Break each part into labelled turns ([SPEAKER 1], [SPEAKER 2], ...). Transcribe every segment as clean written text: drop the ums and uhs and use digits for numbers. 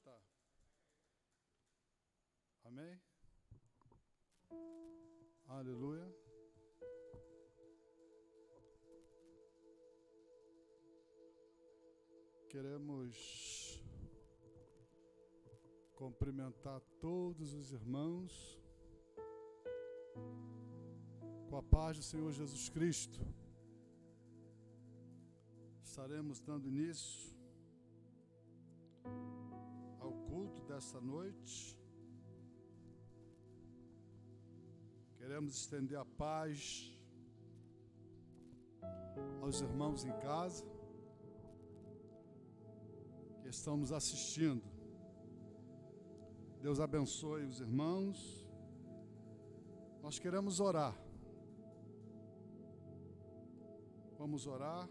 [SPEAKER 1] sentar. Amém? Aleluia. Queremos cumprimentar todos os irmãos com a paz do Senhor Jesus Cristo. Estaremos dando início ao culto desta noite. Queremos estender a paz aos irmãos em casa que estão nos assistindo. Deus abençoe os irmãos. Nós queremos orar. Vamos orar.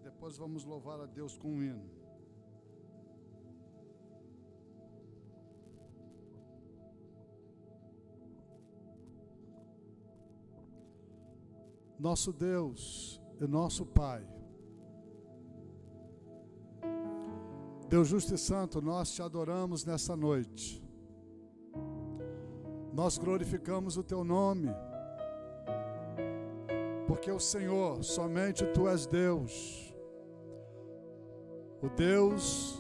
[SPEAKER 1] Depois vamos louvar a Deus com um hino. Nosso Deus e nosso Pai, Deus justo e santo, nós te adoramos nessa noite. Nós glorificamos o teu nome, porque o Senhor, somente tu és Deus, o Deus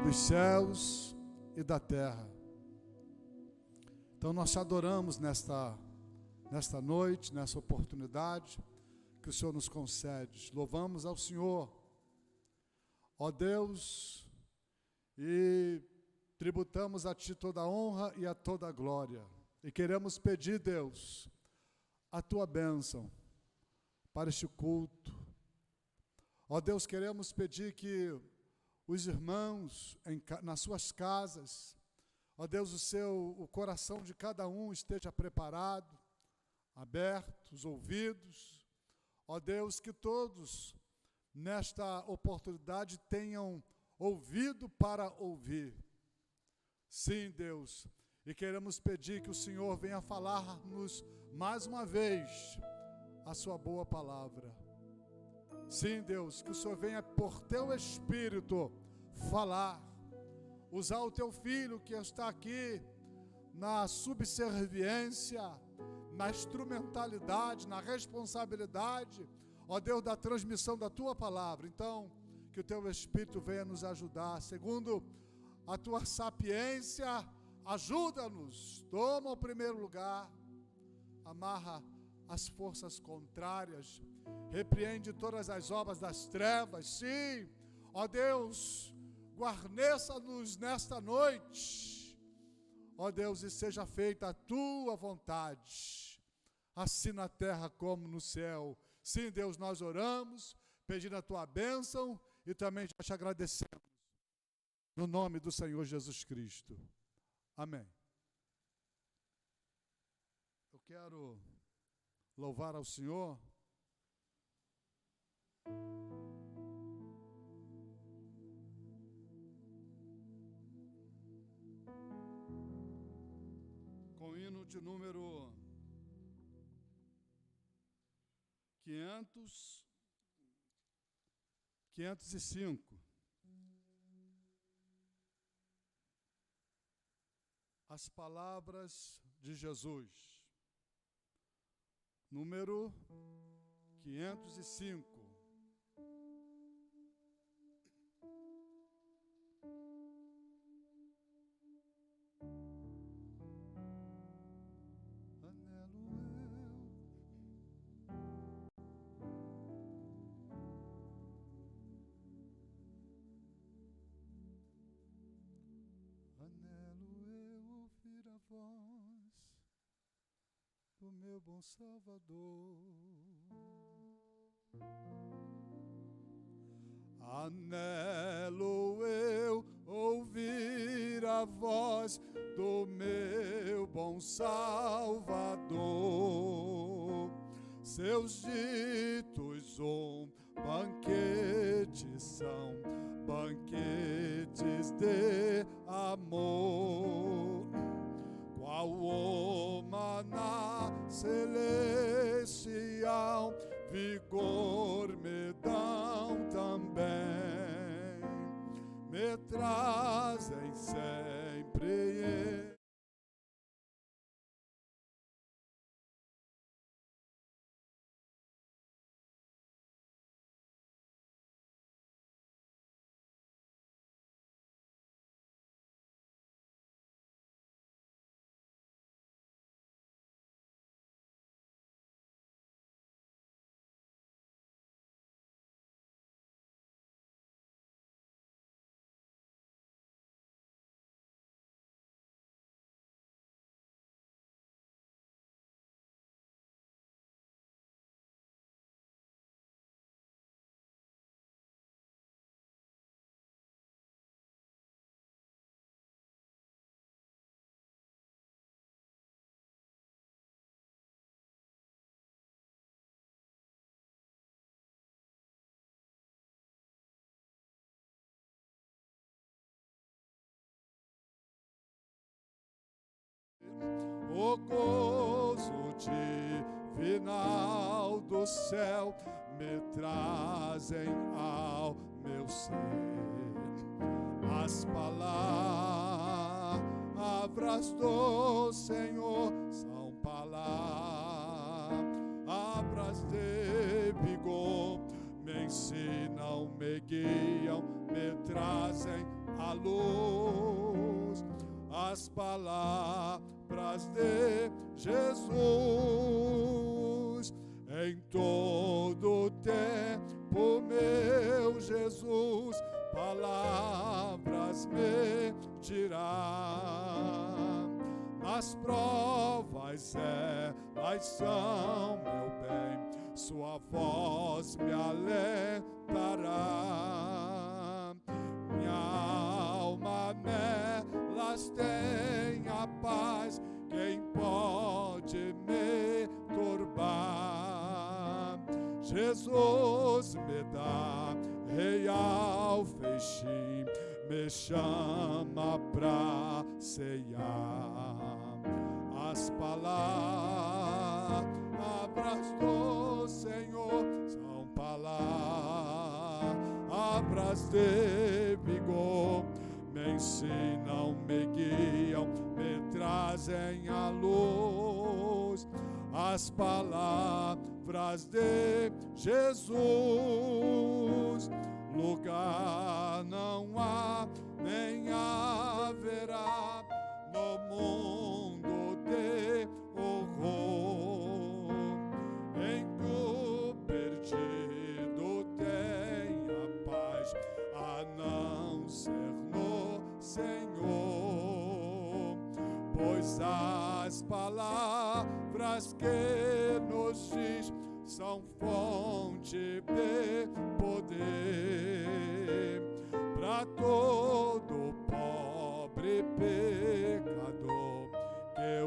[SPEAKER 1] dos céus e da terra. Então nós te adoramos nesta noite, nessa oportunidade que o Senhor nos concede. Louvamos ao Senhor, ó Deus, e tributamos a Ti toda a honra e a toda a glória. E queremos pedir, Deus, a Tua bênção para este culto. Ó Deus, queremos pedir que os irmãos nas suas casas, ó Deus, o coração de cada um esteja preparado, aberto, os ouvidos. Ó Deus, que todos nesta oportunidade tenham ouvido para ouvir. Sim, Deus, e queremos pedir que o Senhor venha falar-nos mais uma vez a sua boa palavra. Sim, Deus, que o Senhor venha por teu Espírito falar, usar o teu Filho que está aqui na subserviência, na instrumentalidade, na responsabilidade, ó Deus, da transmissão da tua palavra. Então, que o teu Espírito venha nos ajudar, segundo a tua sapiência, ajuda-nos, toma o primeiro lugar, amarra as forças contrárias, repreende todas as obras das trevas. Sim, ó Deus, guarneça-nos nesta noite, ó Deus, e seja feita a tua vontade, assim na terra como no céu. Sim, Deus, nós oramos, pedindo a tua bênção e também já te agradecemos, no nome do Senhor Jesus Cristo. Amém. Eu quero louvar ao Senhor com o hino de número 505. As palavras de Jesus. Número 505. Do meu bom Salvador, anelo eu ouvir a voz do meu bom Salvador. Seus ditos banquete são banquetes de amor. Qual o maná celestial, vigor me dão também me trazem sempre. O gozo divinal do céu me trazem ao meu ser as palavras do Senhor, são palavras de vigor, me ensinam, me guiam, me trazem à luz. As palavras de Jesus, em todo tempo, meu Jesus, palavras me dirá. Nas provas elas são meu bem, sua voz me alentará. Minha alma nelas tem a paz, quem pode me turbar? Jesus me dá real feixim, me chama pra ceiar. As palavras do Senhor são palavras de vigor, me ensinam, me guiam, me trazem à luz. As palavras de Jesus, lugar não há, nem haverá no mundo de horror, em que o perdido tenha paz, a não ser no Senhor, pois as palavras que nos diz são fonte de poder para todo pobre pecador que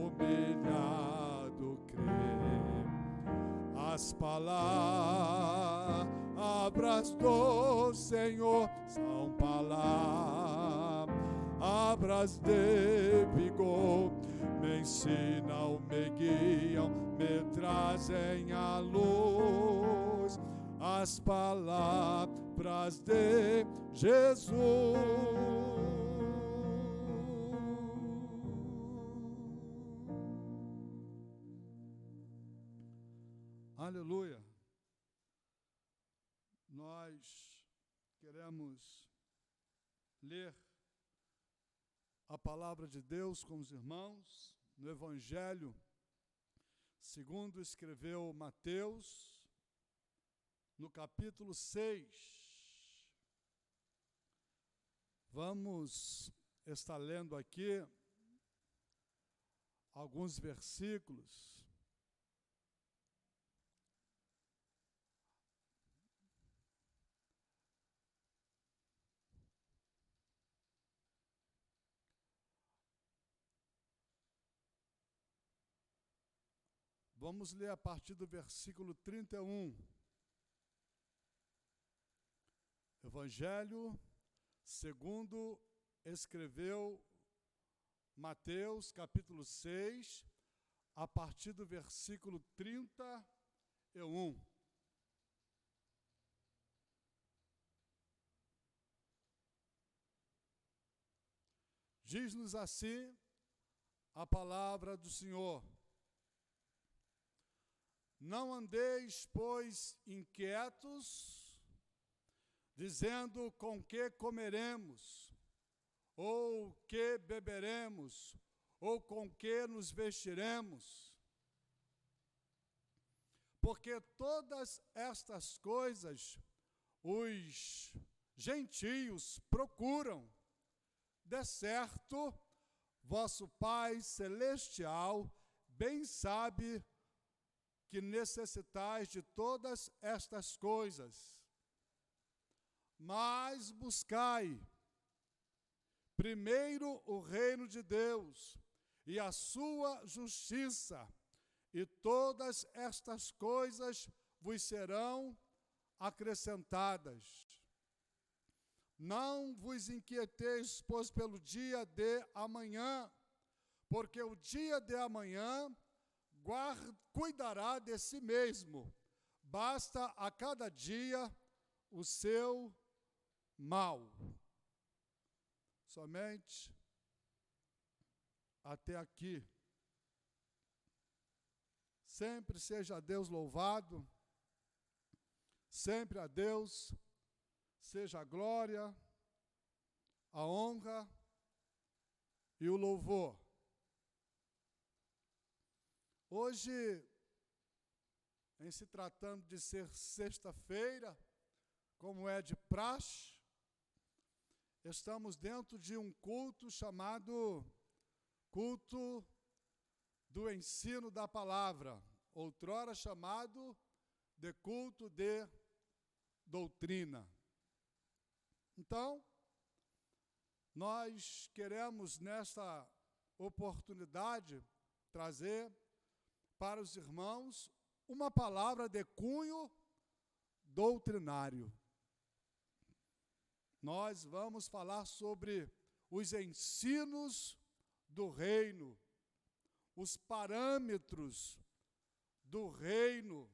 [SPEAKER 1] humilhado crê. As palavras do Senhor são palavras de vigor, me ensinam, me guiam, me trazem à luz. As palavras de Jesus. Aleluia. Nós queremos ler a palavra de Deus com os irmãos no Evangelho segundo escreveu Mateus, no capítulo 6. Vamos estar lendo aqui alguns versículos. Vamos ler a partir do versículo 31. Evangelho segundo escreveu Mateus, capítulo 6, a partir do versículo 31. Diz-nos assim a palavra do Senhor: não andeis, pois, inquietos, dizendo com que comeremos, ou que beberemos, ou com que nos vestiremos. Porque todas estas coisas os gentios procuram. De certo, vosso Pai Celestial bem sabe que necessitais de todas estas coisas. Mas buscai primeiro o reino de Deus e a sua justiça, e todas estas coisas vos serão acrescentadas. Não vos inquieteis, pois, pelo dia de amanhã, porque o dia de amanhã cuidará de si mesmo. Basta a cada dia o seu mal. Somente até aqui. Sempre seja Deus louvado, sempre a Deus seja a glória, a honra e o louvor. Hoje, em se tratando de ser sexta-feira, como é de praxe, estamos dentro de um culto chamado culto do ensino da palavra, outrora chamado de culto de doutrina. Então, nós queremos nesta oportunidade trazer para os irmãos uma palavra de cunho doutrinário. Nós vamos falar sobre os ensinos do reino, os parâmetros do reino,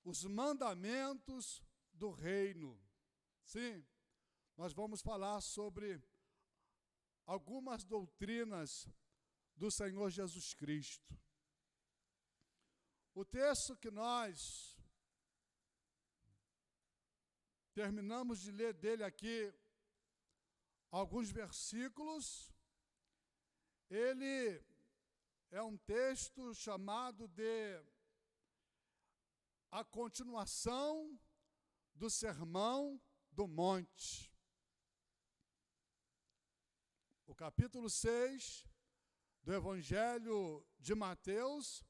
[SPEAKER 1] os mandamentos do reino. Sim, nós vamos falar sobre algumas doutrinas do Senhor Jesus Cristo. O texto que nós terminamos de ler dele aqui, alguns versículos, ele é um texto chamado de a continuação do Sermão do Monte. O capítulo 6 do Evangelho de Mateus,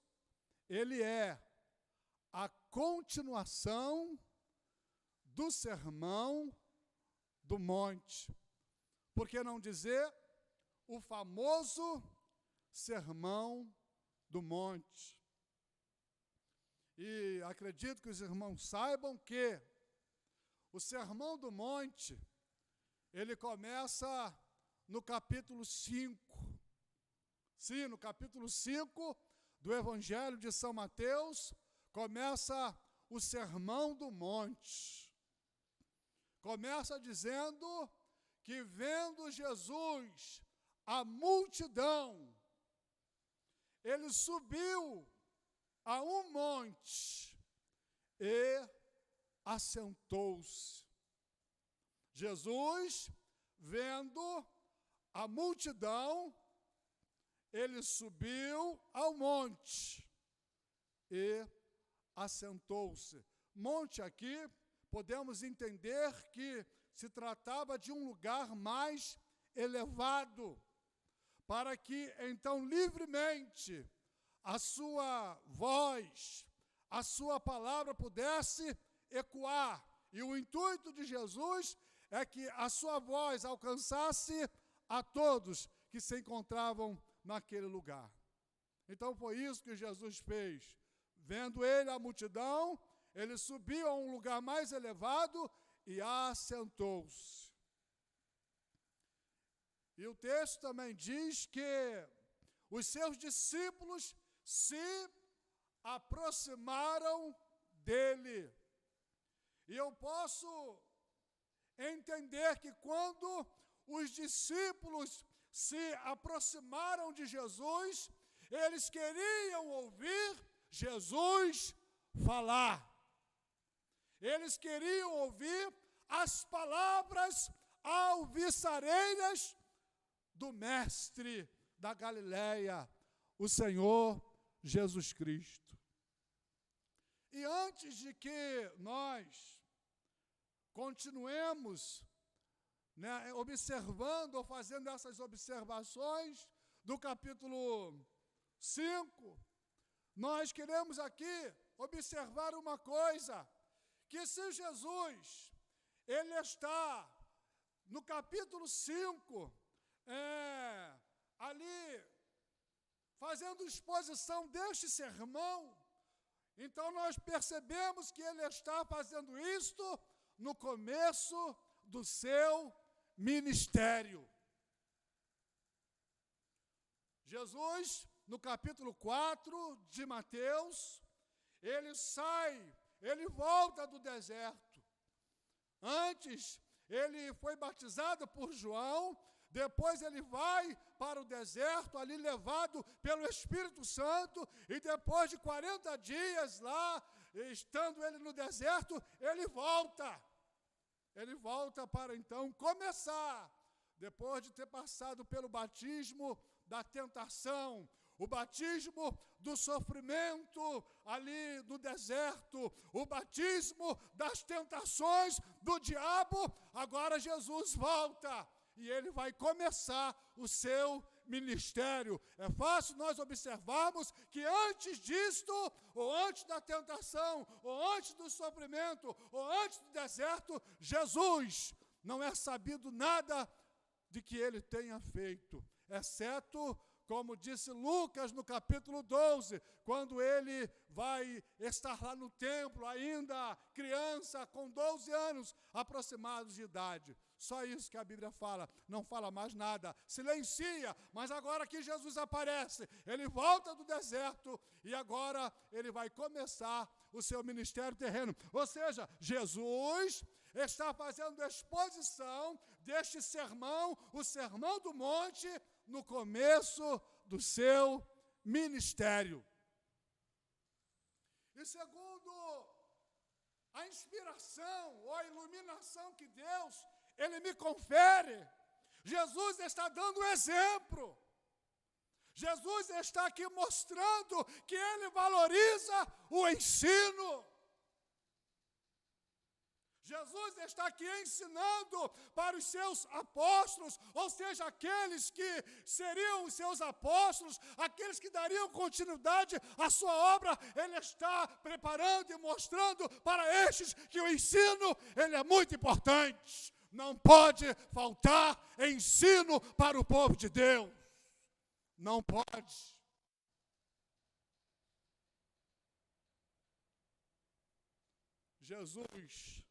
[SPEAKER 1] ele é a continuação do Sermão do Monte. Por que não dizer o famoso Sermão do Monte? E acredito que os irmãos saibam que o Sermão do Monte, ele começa no capítulo 5. Sim, no capítulo 5 do Evangelho de São Mateus, começa o Sermão do Monte. Começa dizendo que, vendo Jesus a multidão, ele subiu a um monte e assentou-se. Jesus, vendo a multidão, ele subiu ao monte e assentou-se. Monte aqui, podemos entender que se tratava de um lugar mais elevado, para que então livremente a sua voz, a sua palavra pudesse ecoar. E o intuito de Jesus é que a sua voz alcançasse a todos que se encontravam naquele lugar. Então foi isso que Jesus fez. Vendo ele a multidão, ele subiu a um lugar mais elevado e assentou-se. E o texto também diz que os seus discípulos se aproximaram dele. E eu posso entender que quando os discípulos se aproximaram de Jesus, eles queriam ouvir Jesus falar. Eles queriam ouvir as palavras alvissareiras do Mestre da Galileia, o Senhor Jesus Cristo. E antes de que nós continuemos, observando ou fazendo essas observações do capítulo 5, nós queremos aqui observar uma coisa, que se Jesus, ele está no capítulo 5, ali, fazendo exposição deste sermão, então nós percebemos que ele está fazendo isto no começo do seu ministério. Jesus, no capítulo 4 de Mateus, ele volta do deserto. Antes, ele foi batizado por João, depois ele vai para o deserto, ali levado pelo Espírito Santo, e depois de 40 dias lá, estando ele no deserto, ele volta. Ele volta para então começar, depois de ter passado pelo batismo da tentação, o batismo do sofrimento ali no deserto, o batismo das tentações do diabo, agora Jesus volta e ele vai começar o seu ministério. É fácil nós observarmos que antes disto, ou antes da tentação, ou antes do sofrimento, ou antes do deserto, Jesus não é sabido nada de que ele tenha feito, exceto, como disse Lucas no capítulo 12, quando ele vai estar lá no templo, ainda criança, com 12 anos aproximados de idade. Só isso que a Bíblia fala, não fala mais nada, silencia, mas agora que Jesus aparece, ele volta do deserto e agora ele vai começar o seu ministério terreno. Ou seja, Jesus está fazendo exposição deste sermão, o Sermão do Monte, no começo do seu ministério. E segundo a inspiração ou a iluminação que Deus, ele me confere, Jesus está dando exemplo. Jesus está aqui mostrando que ele valoriza o ensino. Jesus está aqui ensinando para os seus apóstolos, ou seja, aqueles que seriam os seus apóstolos, aqueles que dariam continuidade à sua obra, ele está preparando e mostrando para estes que o ensino, ele é muito importante. Não pode faltar ensino para o povo de Deus. Não pode. Jesus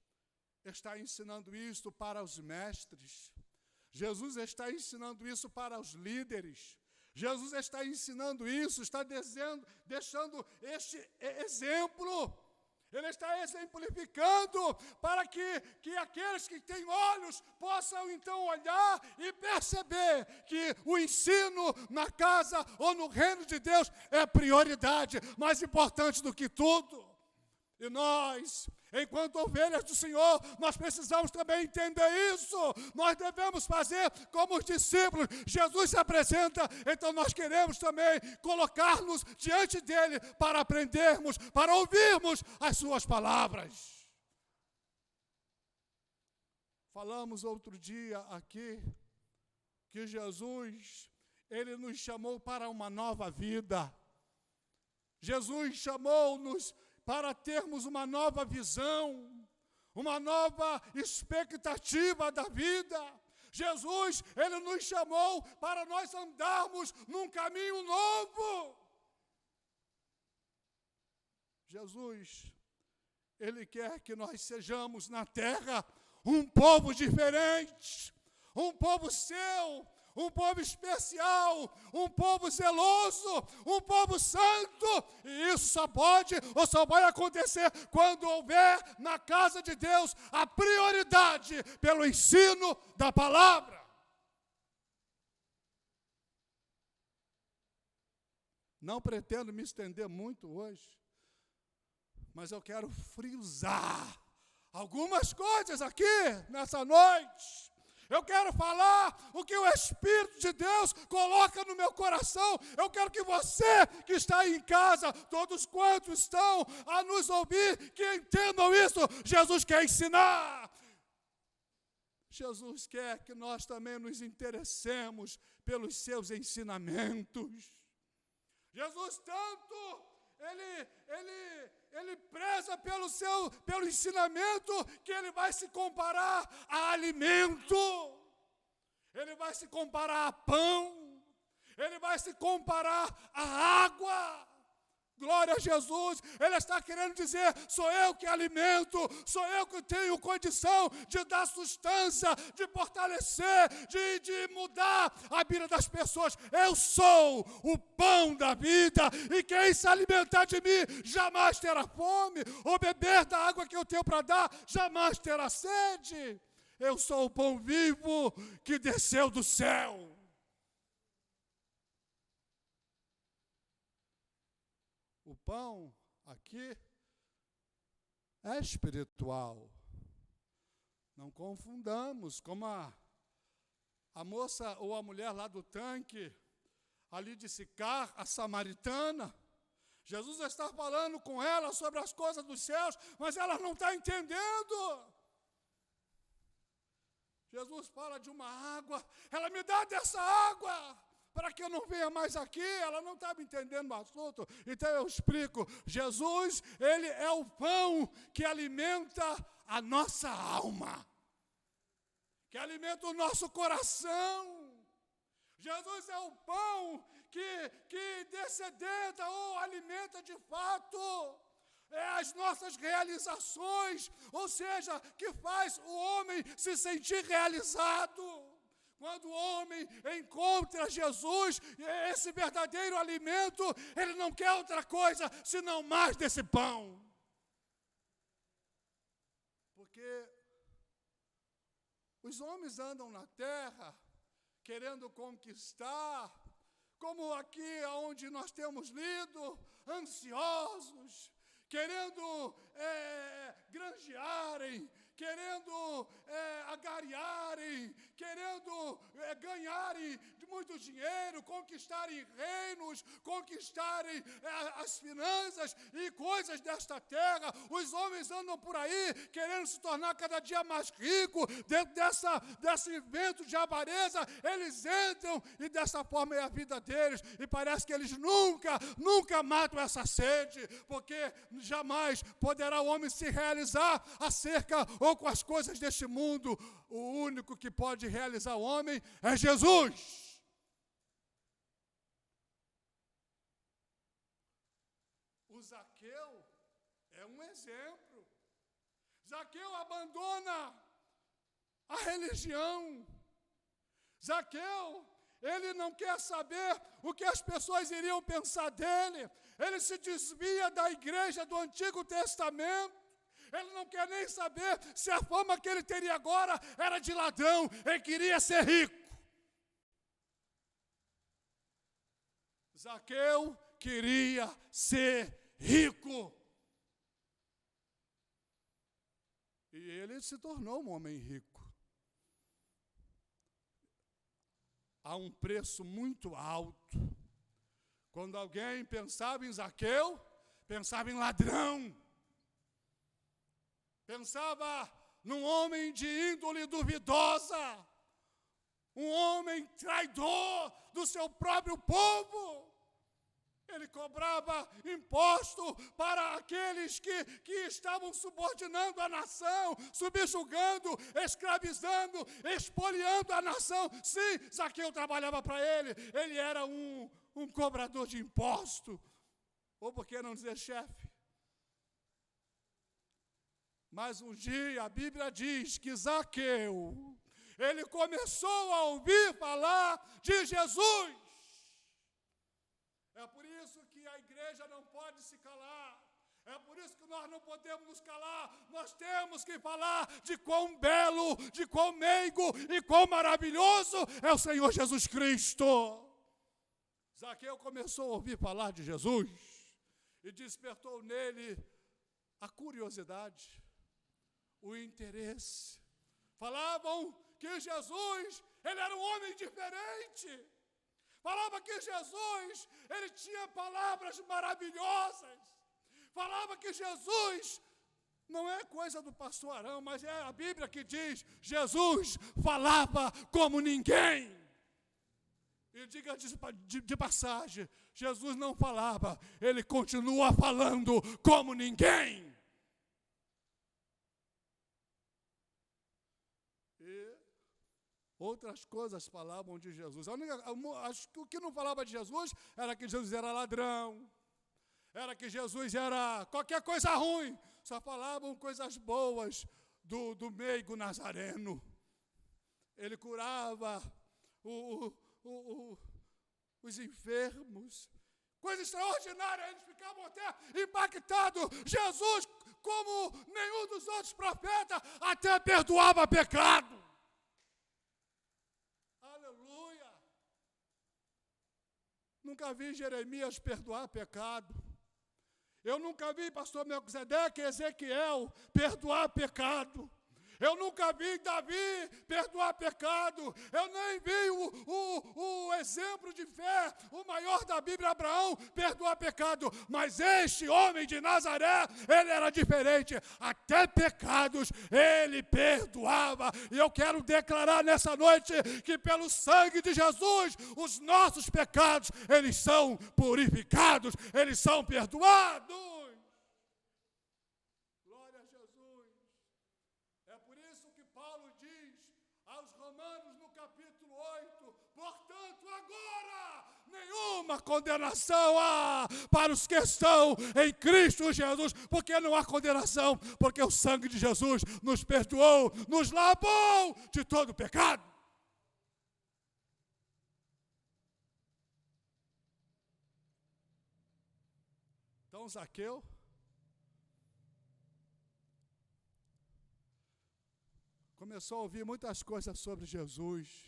[SPEAKER 1] está ensinando isso para os mestres. Jesus está ensinando isso para os líderes. Jesus está ensinando isso, está deixando este exemplo. Ele está exemplificando para que aqueles que têm olhos possam então olhar e perceber que o ensino na casa ou no reino de Deus é prioridade, mais importante do que tudo. E nós, enquanto ovelhas do Senhor, nós precisamos também entender isso. Nós devemos fazer como os discípulos. Jesus se apresenta, então nós queremos também colocar-nos diante dele para aprendermos, para ouvirmos as suas palavras. Falamos outro dia aqui que Jesus, ele nos chamou para uma nova vida. Jesus chamou-nos para termos uma nova visão, uma nova expectativa da vida. Jesus, ele nos chamou para nós andarmos num caminho novo. Jesus, ele quer que nós sejamos na terra um povo diferente, um povo seu, um povo especial, um povo zeloso, um povo santo. E isso só pode ou só vai acontecer quando houver na casa de Deus a prioridade pelo ensino da palavra. Não pretendo me estender muito hoje, mas eu quero frisar algumas coisas aqui nessa noite. Eu quero falar o que o Espírito de Deus coloca no meu coração. Eu quero que você que está aí em casa, todos quantos estão a nos ouvir, que entendam isso. Jesus quer ensinar. Jesus quer que nós também nos interessemos pelos seus ensinamentos. Jesus tanto, ele preza pelo ensinamento, que ele vai se comparar a alimento, ele vai se comparar a pão, ele vai se comparar a água. Glória a Jesus. Ele está querendo dizer, sou eu que alimento, sou eu que tenho condição de dar sustância, de fortalecer, de mudar a vida das pessoas. Eu sou o pão da vida, e quem se alimentar de mim jamais terá fome, ou beber da água que eu tenho para dar, jamais terá sede. Eu sou o pão vivo que desceu do céu. O pão aqui é espiritual. Não confundamos, como a moça ou a mulher lá do tanque, ali de Sicar, a samaritana. Jesus está falando com ela sobre as coisas dos céus, mas ela não está entendendo. Jesus fala de uma água, ela me dá dessa água, para que eu não venha mais aqui. Ela não estava entendendo o assunto, então eu explico. Jesus, ele é o pão que alimenta a nossa alma, que alimenta o nosso coração. Jesus é o pão que dessedenta ou alimenta de fato as nossas realizações, ou seja, que faz o homem se sentir realizado. Quando o homem encontra Jesus, esse verdadeiro alimento, ele não quer outra coisa senão mais desse pão. Porque os homens andam na terra querendo conquistar, como aqui onde nós temos lido, ansiosos, querendo granjearem, querendo agariarem, querendo ganharem muito dinheiro, conquistarem reinos, conquistarem as finanças e coisas desta terra. Os homens andam por aí querendo se tornar cada dia mais ricos, dentro desse vento de avareza. Eles entram e dessa forma é a vida deles, e parece que eles nunca matam essa sede, porque jamais poderá o homem se realizar acerca ou com as coisas deste mundo. O único que pode realizar o homem é Jesus. O Zaqueu é um exemplo. Zaqueu abandona a religião. Zaqueu, ele não quer saber o que as pessoas iriam pensar dele. Ele se desvia da igreja do Antigo Testamento. Ele não quer nem saber se a fama que ele teria agora era de ladrão. Ele queria ser rico. Zaqueu queria ser rico. E ele se tornou um homem rico. A um preço muito alto. Quando alguém pensava em Zaqueu, pensava em ladrão. Pensava num homem de índole duvidosa. Um homem traidor do seu próprio povo. Ele cobrava imposto para aqueles que estavam subordinando a nação, subjugando, escravizando, expoliando a nação. Sim, Zaqueu trabalhava para ele. Ele era um cobrador de imposto. Ou por que não dizer chefe? Mas um dia a Bíblia diz que Zaqueu, ele começou a ouvir falar de Jesus. É por isso que a igreja não pode se calar. É por isso que nós não podemos nos calar. Nós temos que falar de quão belo, de quão meigo e quão maravilhoso é o Senhor Jesus Cristo. Zaqueu começou a ouvir falar de Jesus e despertou nele a curiosidade, o interesse. Falavam que Jesus, ele era um homem diferente. Falava que Jesus, ele tinha palavras maravilhosas. Falava que Jesus, não é coisa do pastor Arão, mas é a Bíblia que diz, Jesus falava como ninguém. E diga de passagem, Jesus não falava, ele continua falando como ninguém. E outras coisas falavam de Jesus. Acho que o que não falava de Jesus era que Jesus era ladrão, era que Jesus era qualquer coisa ruim. Só falavam coisas boas do meigo nazareno. Ele curava os enfermos. Coisa extraordinária, eles ficavam até impactados. Jesus, como nenhum dos outros profetas, até perdoava pecado. Aleluia! Nunca vi Jeremias perdoar pecado. Eu nunca vi pastor Melquisedeque e Ezequiel perdoar pecado. Eu nunca vi Davi perdoar pecado. Eu nem vi o exemplo de fé, o maior da Bíblia, Abraão, perdoar pecado. Mas este homem de Nazaré, ele era diferente. Até pecados ele perdoava. E eu quero declarar nessa noite que pelo sangue de Jesus, os nossos pecados, eles são purificados, eles são perdoados. Portanto, agora, nenhuma condenação há para os que estão em Cristo Jesus, porque não há condenação, porque o sangue de Jesus nos perdoou, nos lavou de todo pecado. Então, Zaqueu começou a ouvir muitas coisas sobre Jesus.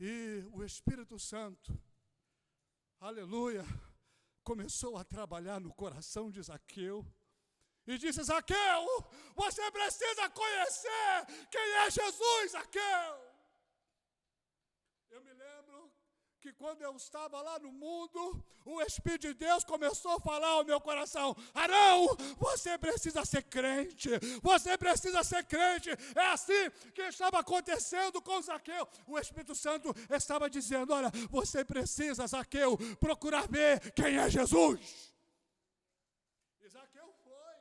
[SPEAKER 1] E o Espírito Santo, aleluia, começou a trabalhar no coração de Zaqueu. E disse, Zaqueu, você precisa conhecer quem é Jesus, Zaqueu. Eu me lembro que quando eu estava lá no mundo, o Espírito de Deus começou a falar ao meu coração, Arão, você precisa ser crente, você precisa ser crente. É assim que estava acontecendo com Zaqueu. O Espírito Santo estava dizendo, olha, você precisa, Zaqueu, procurar ver quem é Jesus. E Zaqueu foi,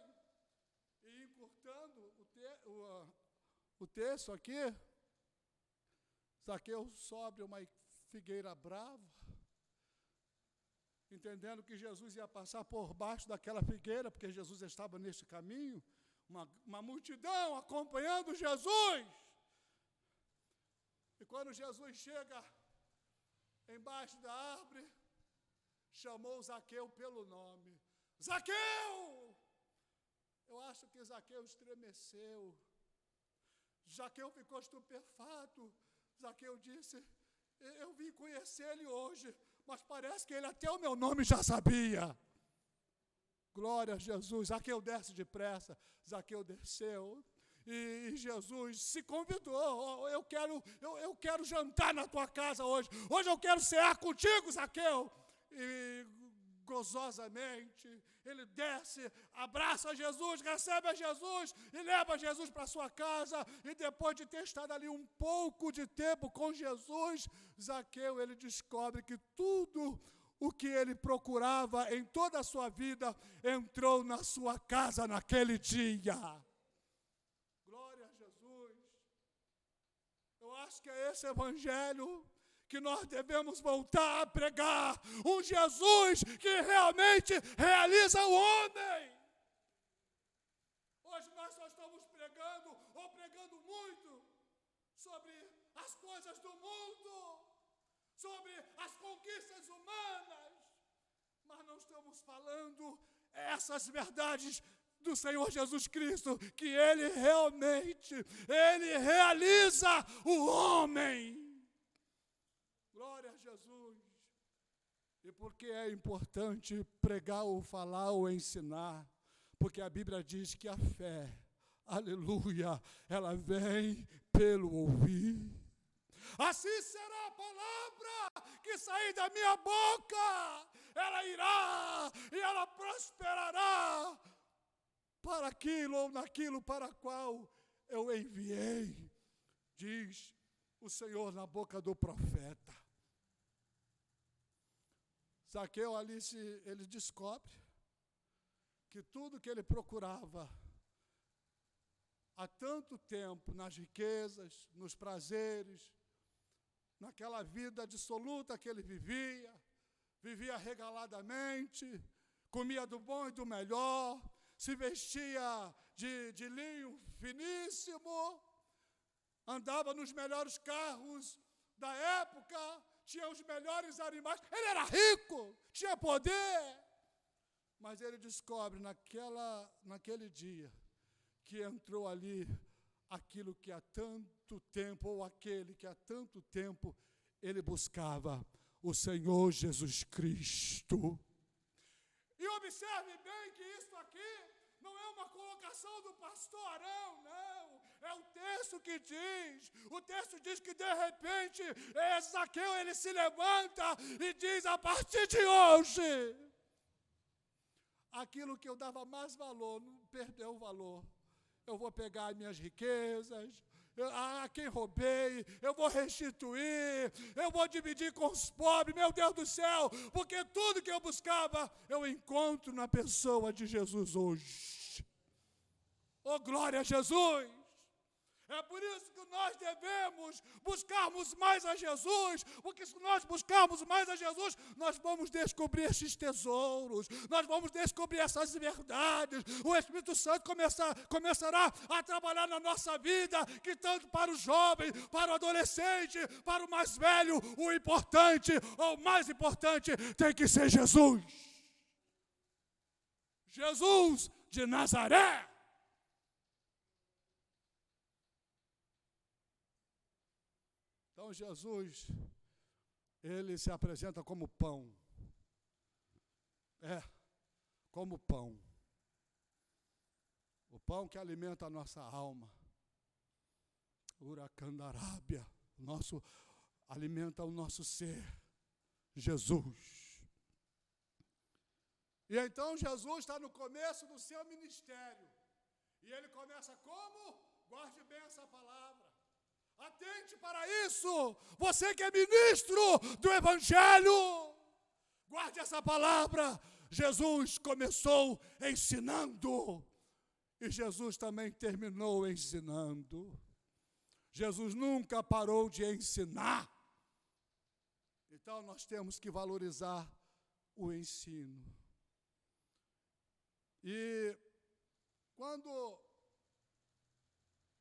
[SPEAKER 1] e encurtando o texto aqui, Zaqueu sobe uma figueira brava, entendendo que Jesus ia passar por baixo daquela figueira, porque Jesus estava nesse caminho, uma multidão acompanhando Jesus. E quando Jesus chega embaixo da árvore, chamou Zaqueu pelo nome. Zaqueu! Eu acho que Zaqueu estremeceu. Zaqueu ficou estupefato. Zaqueu disse, eu vim conhecer ele hoje, mas parece que ele até o meu nome já sabia. Glória a Jesus. Zaqueu desce depressa. Zaqueu desceu. E Jesus se convidou. Eu quero jantar na tua casa hoje. Hoje eu quero cear contigo, Zaqueu. E gozosamente ele desce, abraça Jesus, recebe a Jesus e leva Jesus para sua casa. E depois de ter estado ali um pouco de tempo com Jesus, Zaqueu, ele descobre que tudo o que ele procurava em toda a sua vida entrou na sua casa naquele dia. Glória a Jesus. Eu acho que é esse evangelho que nós devemos voltar a pregar, um Jesus que realmente realiza o homem. Hoje nós só estamos pregando muito sobre as coisas do mundo, sobre as conquistas humanas, mas não estamos falando essas verdades do Senhor Jesus Cristo, que Ele realmente, Ele realiza o homem. Glória a Jesus. E por que é importante pregar ou falar ou ensinar? Porque a Bíblia diz que a fé, aleluia, ela vem pelo ouvir. Assim será a palavra que sair da minha boca, ela irá e ela prosperará para aquilo ou naquilo para qual eu enviei, diz o Senhor na boca do profeta. Zaqueu ali ele descobre que tudo que ele procurava há tanto tempo, nas riquezas, nos prazeres, naquela vida dissoluta que ele vivia regaladamente, comia do bom e do melhor, se vestia de linho finíssimo, andava nos melhores carros da época, tinha os melhores animais, ele era rico, tinha poder. Mas ele descobre naquele dia que entrou ali aquilo que há tanto tempo, ou aquele que há tanto tempo ele buscava, o Senhor Jesus Cristo. E observe bem que isso aqui não é uma colocação do pastor Arão, não. É o texto que diz. O texto diz que de repente Zaqueu ele se levanta e diz: a partir de hoje, aquilo que eu dava mais valor, não perdeu o valor. Eu vou pegar minhas riquezas, a quem roubei, eu vou restituir, eu vou dividir com os pobres, meu Deus do céu, porque tudo que eu buscava, eu encontro na pessoa de Jesus hoje. Oh, glória a Jesus! É por isso que nós devemos buscarmos mais a Jesus, porque se nós buscarmos mais a Jesus, nós vamos descobrir esses tesouros, nós vamos descobrir essas verdades, o Espírito Santo começará a trabalhar na nossa vida, que tanto para o jovem, para o adolescente, para o mais velho, o importante, ou o mais importante, tem que ser Jesus. Jesus de Nazaré. Então Jesus, ele se apresenta como pão. Como pão. O pão que alimenta a nossa alma. Uracandarábia, alimenta o nosso ser. Jesus. E então Jesus está no começo do seu ministério. E ele começa como? Guarde bem essa palavra. Atente para isso, você que é ministro do Evangelho, guarde essa palavra. Jesus começou ensinando, e Jesus também terminou ensinando. Jesus nunca parou de ensinar. Então nós temos que valorizar o ensino. E quando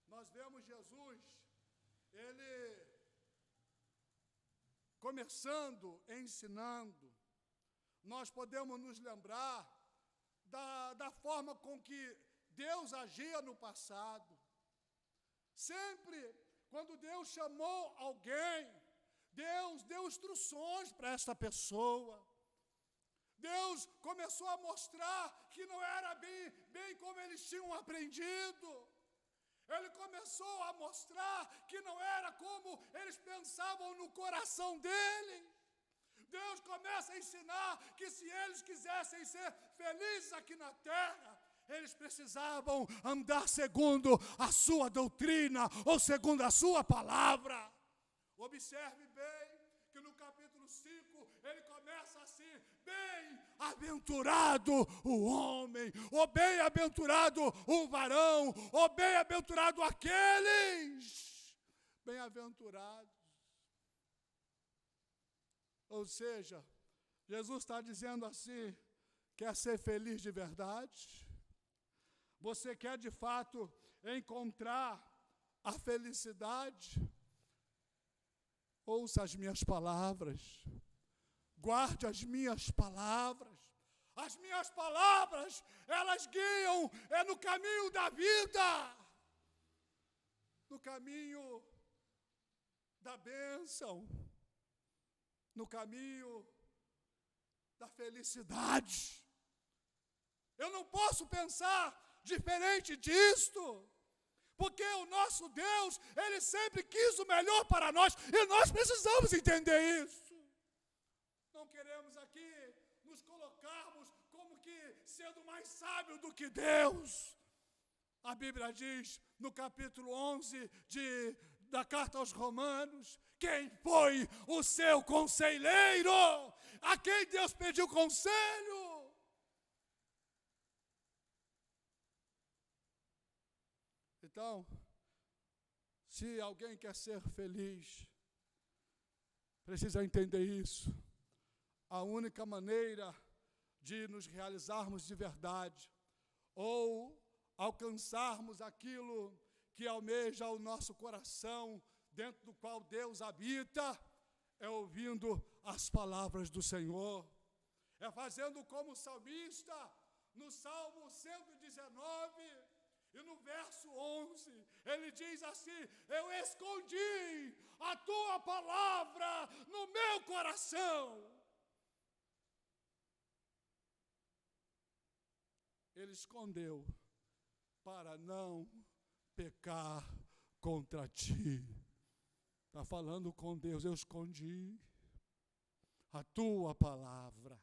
[SPEAKER 1] nós vemos Jesus, ele começando, ensinando, nós podemos nos lembrar da forma com que Deus agia no passado. Sempre, quando Deus chamou alguém, Deus deu instruções para esta pessoa. Deus começou a mostrar que não era bem como eles tinham aprendido. Ele começou a mostrar que não era como eles pensavam no coração deles. Deus começa a ensinar que se eles quisessem ser felizes aqui na terra, eles precisavam andar segundo a sua doutrina ou segundo a sua palavra. Observe bem que no capítulo 5 ele começa assim: bem-aventurado o homem, ou bem-aventurado o varão, ou bem-aventurado aqueles bem-aventurados. Ou seja, Jesus está dizendo assim: quer ser feliz de verdade? Você quer de fato encontrar a felicidade? Ouça as minhas palavras, guarde as minhas palavras. As minhas palavras, elas guiam no caminho da vida, no caminho da bênção, no caminho da felicidade. Eu não posso pensar diferente disto, porque o nosso Deus, Ele sempre quis o melhor para nós, e nós precisamos entender isso. Não queremos aqui nos colocarmos como que sendo mais sábio do que Deus. A Bíblia diz no capítulo 11 da carta aos Romanos, quem foi o seu conselheiro? A quem Deus pediu conselho? Então, se alguém quer ser feliz, precisa entender isso. A única maneira de nos realizarmos de verdade, ou alcançarmos aquilo que almeja o nosso coração, dentro do qual Deus habita, é ouvindo as palavras do Senhor, é fazendo como o salmista, no Salmo 119, e no verso 11, ele diz assim: eu escondi a tua palavra no meu coração. Ele escondeu para não pecar contra ti. Está falando com Deus, eu escondi a tua palavra.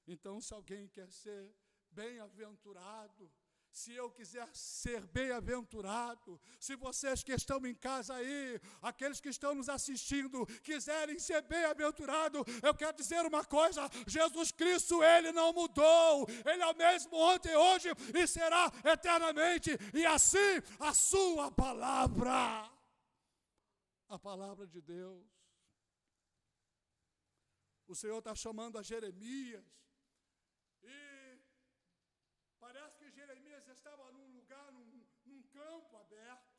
[SPEAKER 1] Então, se alguém quer ser bem-aventurado, se eu quiser ser bem-aventurado, se vocês que estão em casa aí, aqueles que estão nos assistindo, quiserem ser bem-aventurados, eu quero dizer uma coisa: Jesus Cristo, Ele não mudou, Ele é o mesmo ontem, hoje e será eternamente, e assim a sua palavra, a palavra de Deus. O Senhor está chamando a Jeremias, e parece que Jeremias estava num lugar, num campo aberto,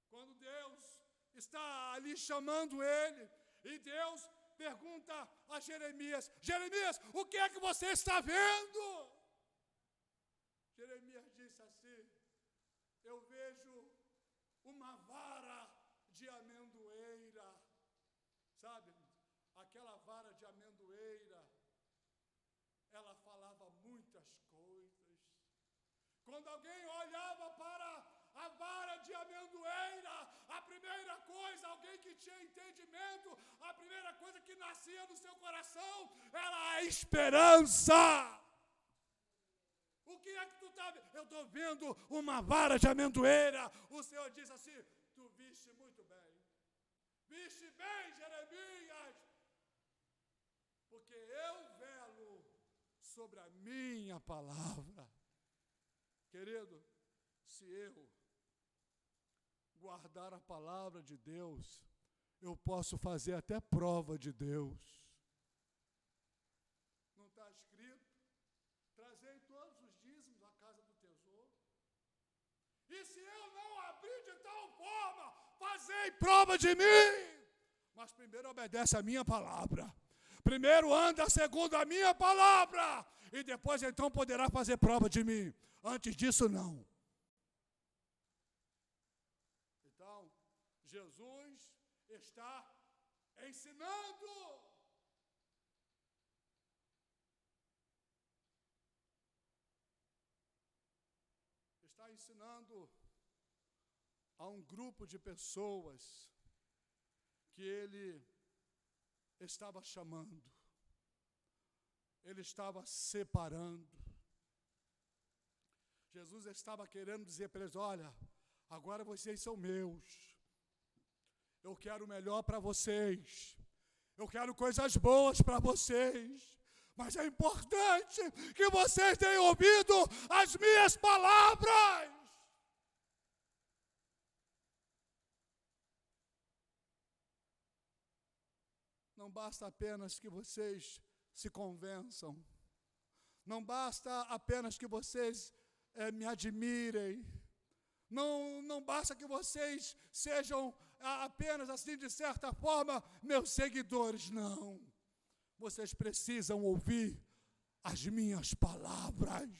[SPEAKER 1] quando Deus está ali chamando ele, e Deus pergunta a Jeremias: Jeremias, o que é que você está vendo? Jeremias disse assim: eu vejo uma vara de amendoeira. Sabe, aquela vara de amendoeira, ela falava muitas coisas. Quando alguém olhava para a vara de amendoeira, a primeira coisa, alguém que tinha entendimento, a primeira coisa que nascia no seu coração era a esperança. O que é que tu está vendo? Eu estou vendo uma vara de amendoeira. O Senhor diz assim: tu viste muito bem. Viste bem, Jeremias, porque eu velo sobre a minha palavra. Querido, se eu guardar a palavra de Deus, eu posso fazer até prova de Deus. Não está escrito? Trazei todos os dízimos à casa do tesouro. E se eu não abrir de tal forma, fazei prova de mim. Mas primeiro obedece a minha palavra. Primeiro anda segundo a minha palavra, e depois então poderá fazer prova de mim. Antes disso, não. Então, Jesus está ensinando. Está ensinando a um grupo de pessoas que ele estava chamando, ele estava separando. Jesus estava querendo dizer para eles: olha, agora vocês são meus, eu quero o melhor para vocês, eu quero coisas boas para vocês, mas é importante que vocês tenham ouvido as minhas palavras. Não basta apenas que vocês se convençam, não basta apenas que vocês me admirem, não basta que vocês sejam apenas, assim, de certa forma, meus seguidores, não. Vocês precisam ouvir as minhas palavras.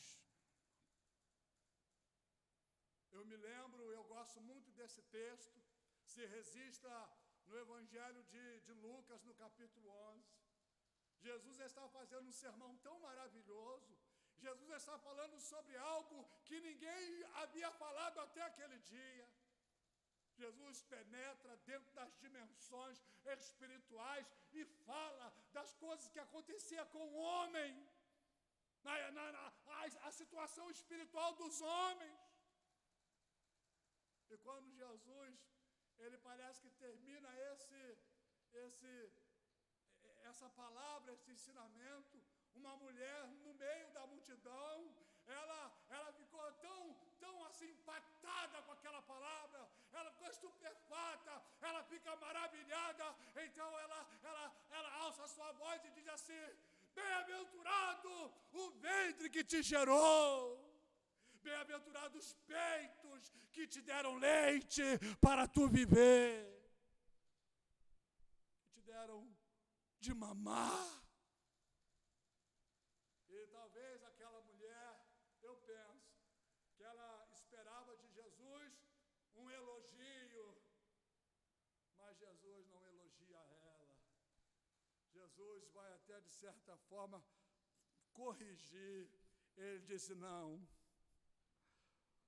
[SPEAKER 1] Eu me lembro, eu gosto muito desse texto, se registra no Evangelho de Lucas, no capítulo 11, Jesus está fazendo um sermão tão maravilhoso. Jesus está falando sobre algo que ninguém havia falado até aquele dia. Jesus penetra dentro das dimensões espirituais e fala das coisas que aconteciam com o homem, a situação espiritual dos homens. E quando Jesus, ele parece que termina essa palavra, esse ensinamento, uma mulher no meio da multidão, ela ficou tão assim impactada com aquela palavra, ela ficou estupefata, ela fica maravilhada, então ela alça a sua voz e diz assim: bem-aventurado o ventre que te gerou, bem-aventurados os peitos que te deram leite para tu viver, que te deram de mamar. E talvez aquela mulher, eu penso, que ela esperava de Jesus um elogio, mas Jesus não elogia ela. Jesus vai até, de certa forma, corrigir. Ele disse: não,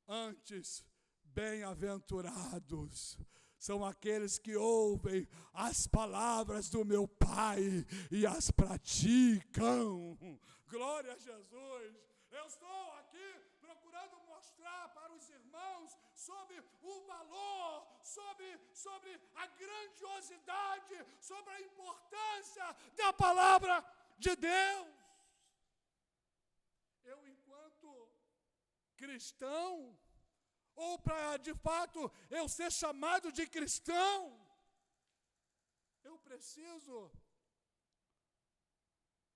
[SPEAKER 1] antes, bem-aventurados são aqueles que ouvem as palavras do meu Pai e as praticam. Glória a Jesus. Eu estou aqui procurando mostrar para os irmãos sobre o valor, sobre a grandiosidade, sobre a importância da palavra de Deus. Eu, enquanto cristão, ou para de fato eu ser chamado de cristão, eu preciso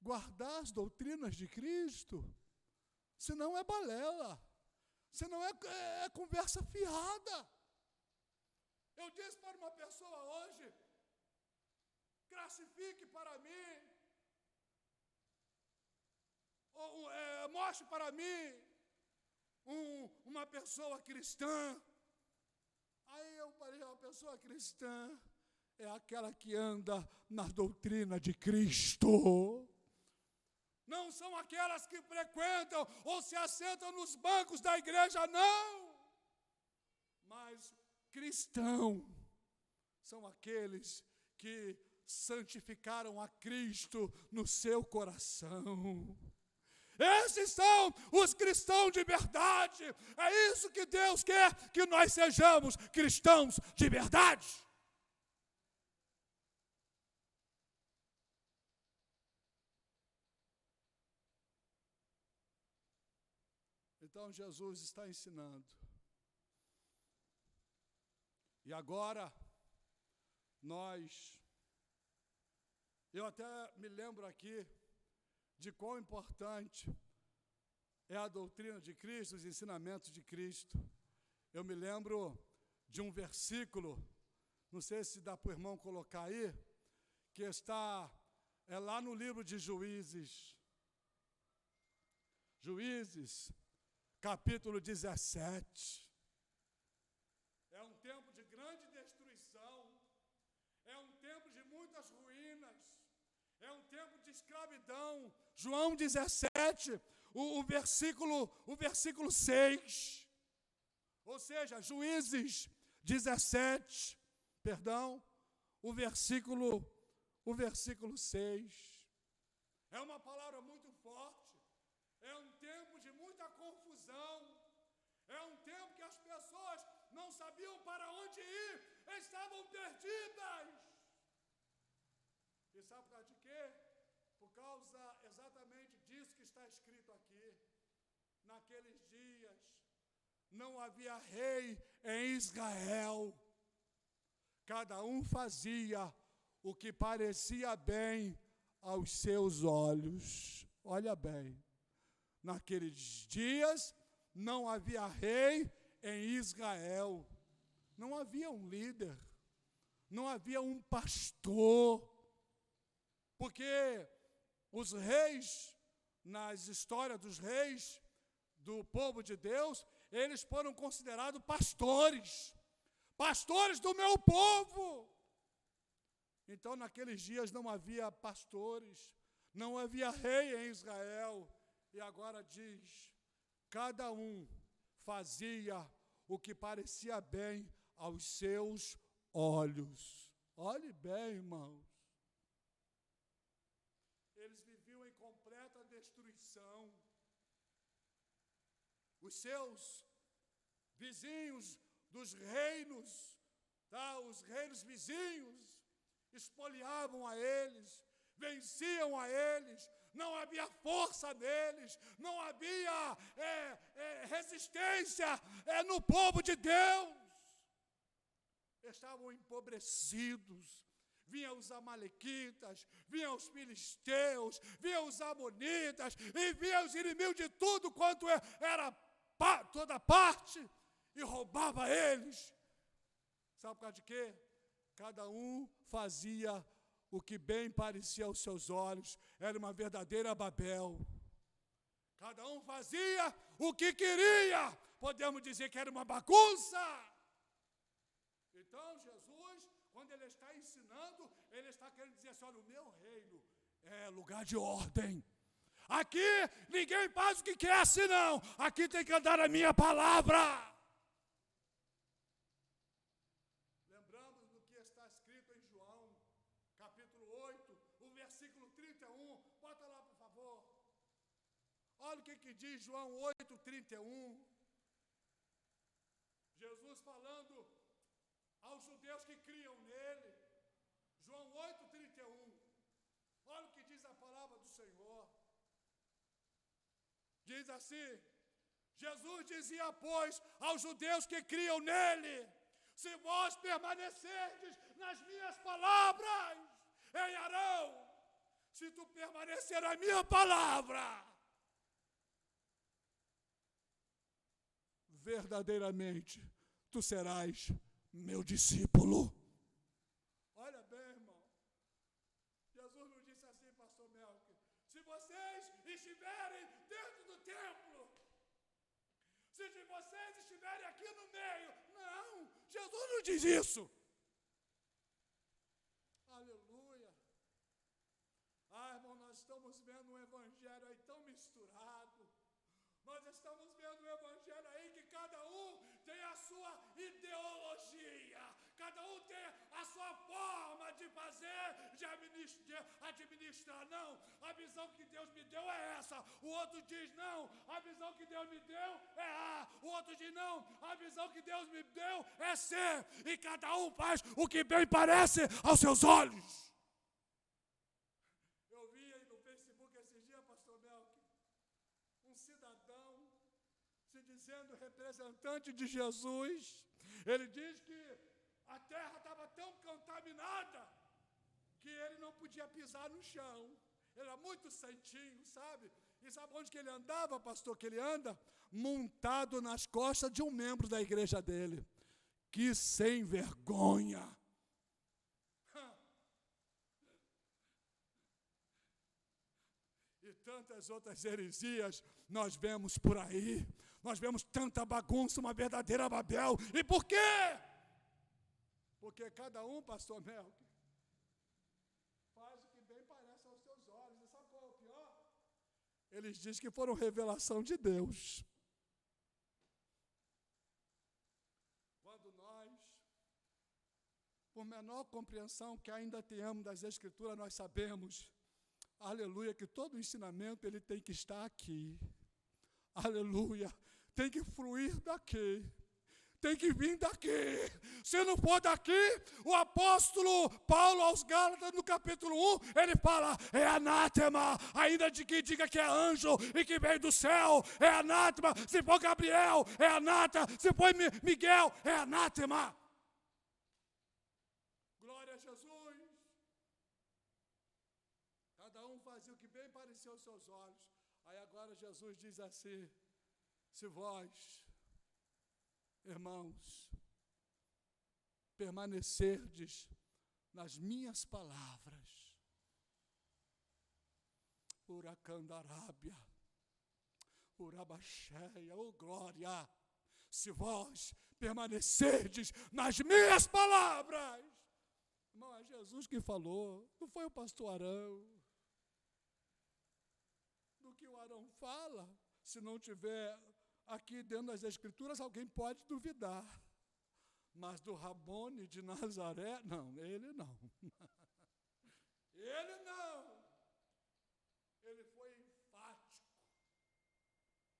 [SPEAKER 1] guardar as doutrinas de Cristo, senão é balela, senão é conversa fiada. Eu disse para uma pessoa hoje: classifique para mim, ou mostre para mim uma pessoa cristã. Aí eu falei: uma pessoa cristã é aquela que anda na doutrina de Cristo. Não são aquelas que frequentam ou se assentam nos bancos da igreja, não. Mas cristão são aqueles que santificaram a Cristo no seu coração. Esses são os cristãos de verdade. É isso que Deus quer que nós sejamos, cristãos de verdade. Então Jesus está ensinando. E agora, eu até me lembro aqui de quão importante é a doutrina de Cristo, os ensinamentos de Cristo. Eu me lembro de um versículo, não sei se dá para o irmão colocar aí, que está lá no livro de Juízes. Juízes, capítulo 17. É um tempo de grande destruição, é um tempo de muitas ruínas, é um tempo de escravidão. João 17, o versículo 6. Ou seja, Juízes 17, perdão, o versículo 6. É uma palavra muito forte. É um tempo de muita confusão. É um tempo que as pessoas não sabiam para onde ir, estavam perdidas. E sabe por causa de quê? Por causa exatamente disso que está escrito aqui. Naqueles dias não havia rei em Israel. Cada um fazia o que parecia bem aos seus olhos. Olha bem. Naqueles dias não havia rei em Israel. Não havia um líder. Não havia um pastor. Porque os reis, nas histórias dos reis do povo de Deus, eles foram considerados pastores. Pastores do meu povo. Então, naqueles dias não havia pastores, não havia rei em Israel. E agora diz, cada um fazia o que parecia bem aos seus olhos. Olhe bem, irmãos. Eles viviam em completa destruição. Os seus vizinhos dos reinos, os reinos vizinhos, espoliavam a eles, venciam a eles, não havia força neles, não havia resistência no povo de Deus. Estavam empobrecidos. Vinham os amalequitas, vinham os filisteus, vinham os amonitas, e vinham os inimigos de tudo quanto era toda parte, e roubava eles. Sabe por causa de quê? Cada um fazia o que bem parecia aos seus olhos. Era uma verdadeira Babel. Cada um fazia o que queria. Podemos dizer que era uma bagunça. Então, Jesus, quando ele está ensinando, ele está querendo dizer assim, olha, o meu reino é lugar de ordem. Aqui ninguém faz o que quer assim não. Aqui tem que andar a minha palavra. Lembramos do que está escrito em João, capítulo 8, o versículo 31. Bota lá, por favor. Olha o que diz João 8, 31. Jesus falando aos judeus que criam nele. João 8, 31. Olha o que diz a palavra do Senhor. Diz assim, Jesus dizia, pois, aos judeus que criam nele, se vós permanecerdes nas minhas palavras, em Arão, se tu permanecer na minha palavra, verdadeiramente tu serás meu discípulo. Olha bem, irmão. Jesus não disse assim, pastor Melk, se vocês estiverem dentro do templo, se vocês estiverem aqui no meio, não, Jesus não diz isso. Aleluia. Irmão, nós estamos vendo um evangelho aí tão misturado. Nós estamos vendo um evangelho aí que cada um tem a sua ideologia, cada um tem a sua forma de fazer, de administrar. Não, a visão que Deus me deu é essa. O outro diz não, a visão que Deus me deu é A. O outro diz não, a visão que Deus me deu é C. E cada um faz o que bem parece aos seus olhos. Eu vi aí no Facebook esses dias, pastor Melk, um cidadão se dizendo representante de Jesus. Ele diz que a terra estava tão contaminada que ele não podia pisar no chão. Ele era muito santinho, sabe? E sabe onde que ele andava, pastor, que ele anda? Montado nas costas de um membro da igreja dele. Que sem vergonha! E tantas outras heresias nós vemos por aí. Nós vemos tanta bagunça, uma verdadeira Babel. E por quê? Porque cada um, pastor Melk, faz o que bem parece aos seus olhos. E sabe qual é o pior? Eles dizem que foram revelação de Deus. Quando nós, por menor compreensão que ainda tenhamos das Escrituras, nós sabemos, aleluia, que todo ensinamento ele tem que estar aqui. Aleluia, tem que fluir daqui. Tem que vir daqui. Se não for daqui, o apóstolo Paulo aos Gálatas no capítulo 1, ele fala, é anátema, ainda de que diga que é anjo e que veio do céu, é anátema. Se for Gabriel, é anátema. Se for Miguel, é anátema. Glória a Jesus. Cada um fazia o que bem parecia aos seus olhos. Aí agora Jesus diz assim, se vós, irmãos, permanecerdes nas minhas palavras, Uracandarábia, Urabaxéia, oh glória, se vós permanecerdes nas minhas palavras, irmão, é Jesus que falou, não foi o pastor Arão. do que o Arão fala, se não tiver aqui dentro das Escrituras, alguém pode duvidar. Mas do Rabone de Nazaré, não, ele não. Ele não. Ele foi enfático.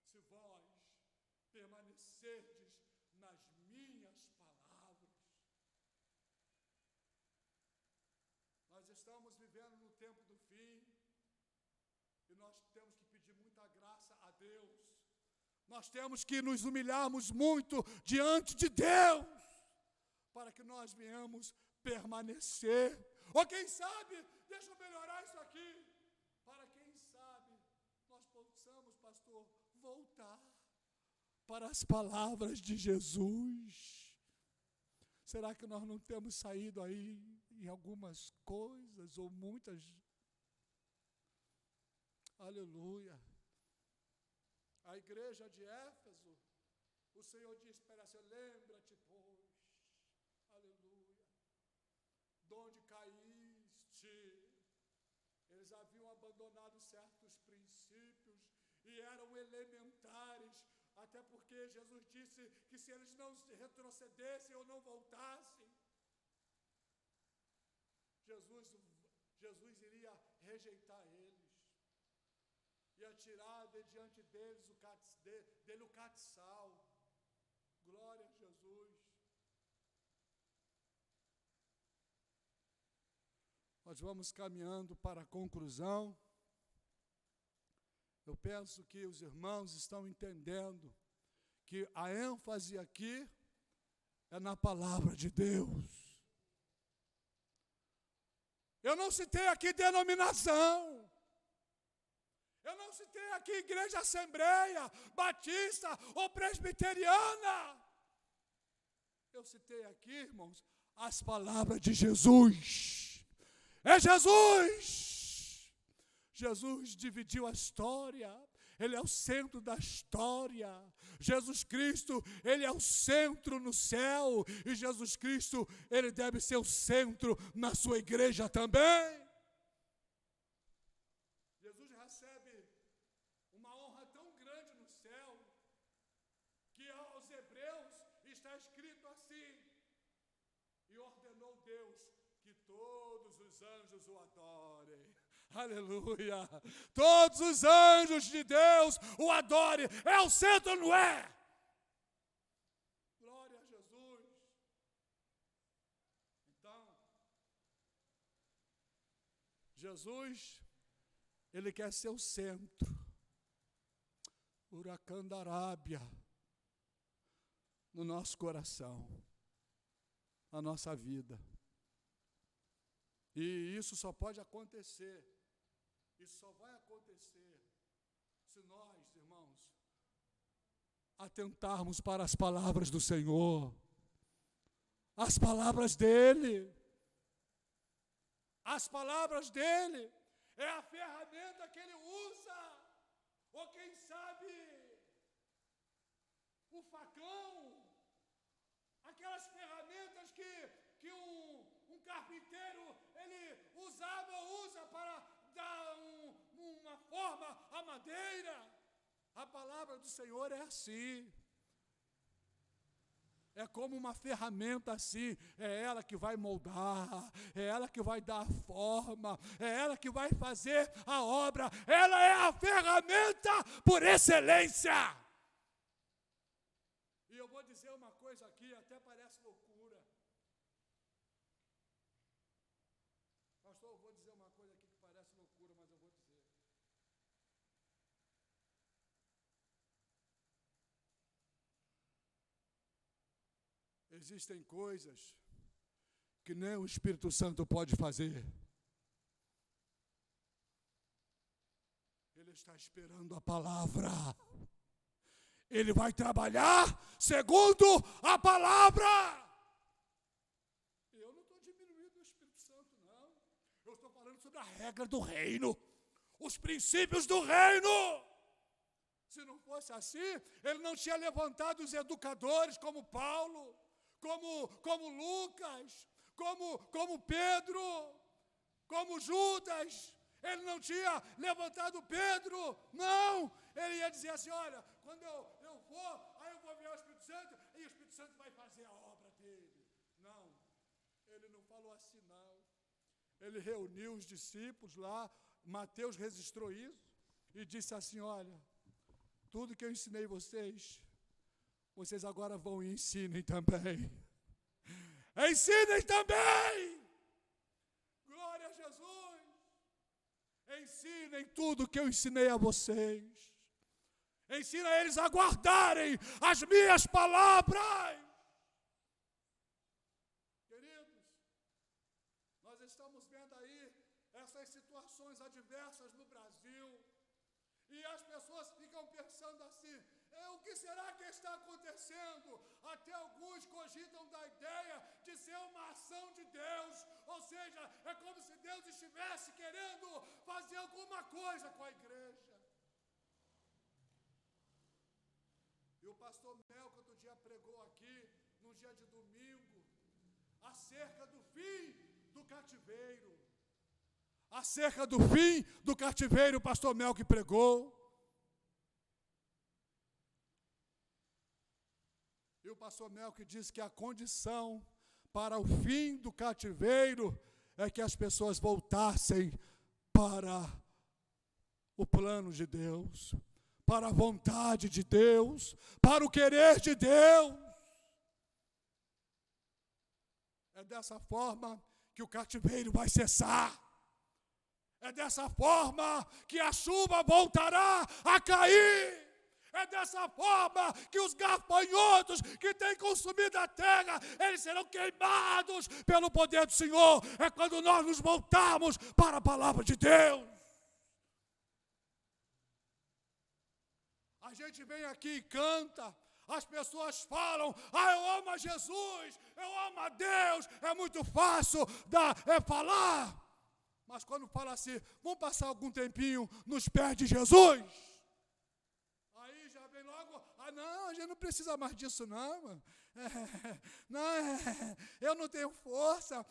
[SPEAKER 1] Se vós permanecerdes nas minhas palavras. Nós estamos vivendo no tempo do fim. E nós temos que pedir muita graça a Deus. Nós temos que nos humilharmos muito diante de Deus, para que nós venhamos permanecer. Ou quem sabe, deixa eu melhorar isso aqui, para quem sabe, nós possamos, pastor, voltar para as palavras de Jesus. Será que nós não temos saído aí em algumas coisas, ou muitas? Aleluia. A igreja de Éfeso, o Senhor diz para ela, lembra-te, pois, aleluia, de onde caíste. Eles haviam abandonado certos princípios e eram elementares, até porque Jesus disse que se eles não retrocedessem ou não voltassem, Jesus iria rejeitar eles. Ia tirar de diante deles o catiçal. Glória a Jesus. Nós vamos caminhando para a conclusão. Eu penso que os irmãos estão entendendo que a ênfase aqui é na palavra de Deus. Eu não citei aqui denominação. Eu não citei aqui igreja assembleia, batista ou presbiteriana. Eu citei aqui, irmãos, as palavras de Jesus. É Jesus. Jesus dividiu a história. Ele é o centro da história. Jesus Cristo, Ele é o centro no céu. E Jesus Cristo, Ele deve ser o centro na sua igreja também. Jesus recebe uma honra tão grande no céu, que aos Hebreus está escrito assim: e ordenou Deus que todos os anjos o adorem. Aleluia! Todos os anjos de Deus o adorem. É o centro, não é? Glória a Jesus. Então, Jesus, Ele quer ser o centro. Huracão da Arábia no nosso coração, na nossa vida. E isso só pode acontecer, isso só vai acontecer se nós, irmãos, atentarmos para as palavras do Senhor, as palavras dEle. As palavras dEle é a ferramenta que Ele usa, ou quem sabe, o facão, aquelas ferramentas que um carpinteiro, ele usava ou usa para dar uma forma à madeira. A palavra do Senhor é assim. É como uma ferramenta assim, é ela que vai moldar, é ela que vai dar forma, é ela que vai fazer a obra, ela é a ferramenta por excelência. E eu vou dizer uma coisa aqui, até parece loucura. Pastor, eu vou dizer uma coisa aqui que parece loucura, mas eu vou dizer. Existem coisas que nem o Espírito Santo pode fazer. Ele está esperando a palavra. Ele vai trabalhar segundo a palavra. Eu não estou diminuindo o Espírito Santo, não. Eu estou falando sobre a regra do reino, os princípios do reino. Se não fosse assim, ele não tinha levantado os educadores como Paulo, como Lucas, como Pedro, como Judas. Ele não tinha levantado Pedro, não. Ele ia dizer assim, olha, quando eu for, aí eu vou ver o Espírito Santo, e o Espírito Santo vai fazer a obra dele. Não, ele não falou assim, não. Ele reuniu os discípulos lá, Mateus registrou isso, e disse assim, olha, tudo que eu ensinei vocês agora vão e ensinem também. Ensinem também! Glória a Jesus! Ensinem tudo que eu ensinei a vocês. Ensina eles a guardarem as minhas palavras. Queridos, nós estamos vendo aí essas situações adversas no Brasil. E as pessoas ficam pensando assim, o que será que está acontecendo? Até alguns cogitam da ideia de ser uma ação de Deus, ou seja, é como se Deus estivesse querendo fazer alguma coisa com a igreja. E o pastor Melco outro dia pregou aqui, no dia de domingo, acerca do fim do cativeiro. Acerca do fim do cativeiro, o pastor Melco pregou. E o pastor Melco disse que a condição para o fim do cativeiro é que as pessoas voltassem para o plano de Deus, para a vontade de Deus, para o querer de Deus. É dessa forma que o cativeiro vai cessar. É dessa forma que a chuva voltará a cair. É dessa forma que os gafanhotos que têm consumido a terra, eles serão queimados pelo poder do Senhor. É quando nós nos voltamos para a palavra de Deus. A gente vem aqui e canta, as pessoas falam, eu amo a Jesus, eu amo a Deus, é muito fácil falar. Mas quando fala assim, vamos passar algum tempinho nos pés de Jesus, aí já vem logo, não, a gente não precisa mais disso não, mano. Eu não tenho força.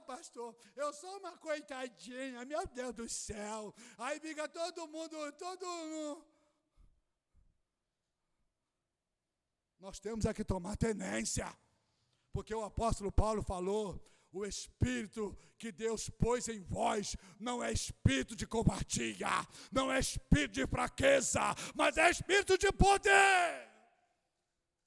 [SPEAKER 1] Pastor, eu sou uma coitadinha, meu Deus do céu. Aí fica todo mundo. Nós temos que tomar tenência, porque o apóstolo Paulo falou, o Espírito que Deus pôs em vós não é espírito de covardia, não é espírito de fraqueza, mas é espírito de poder.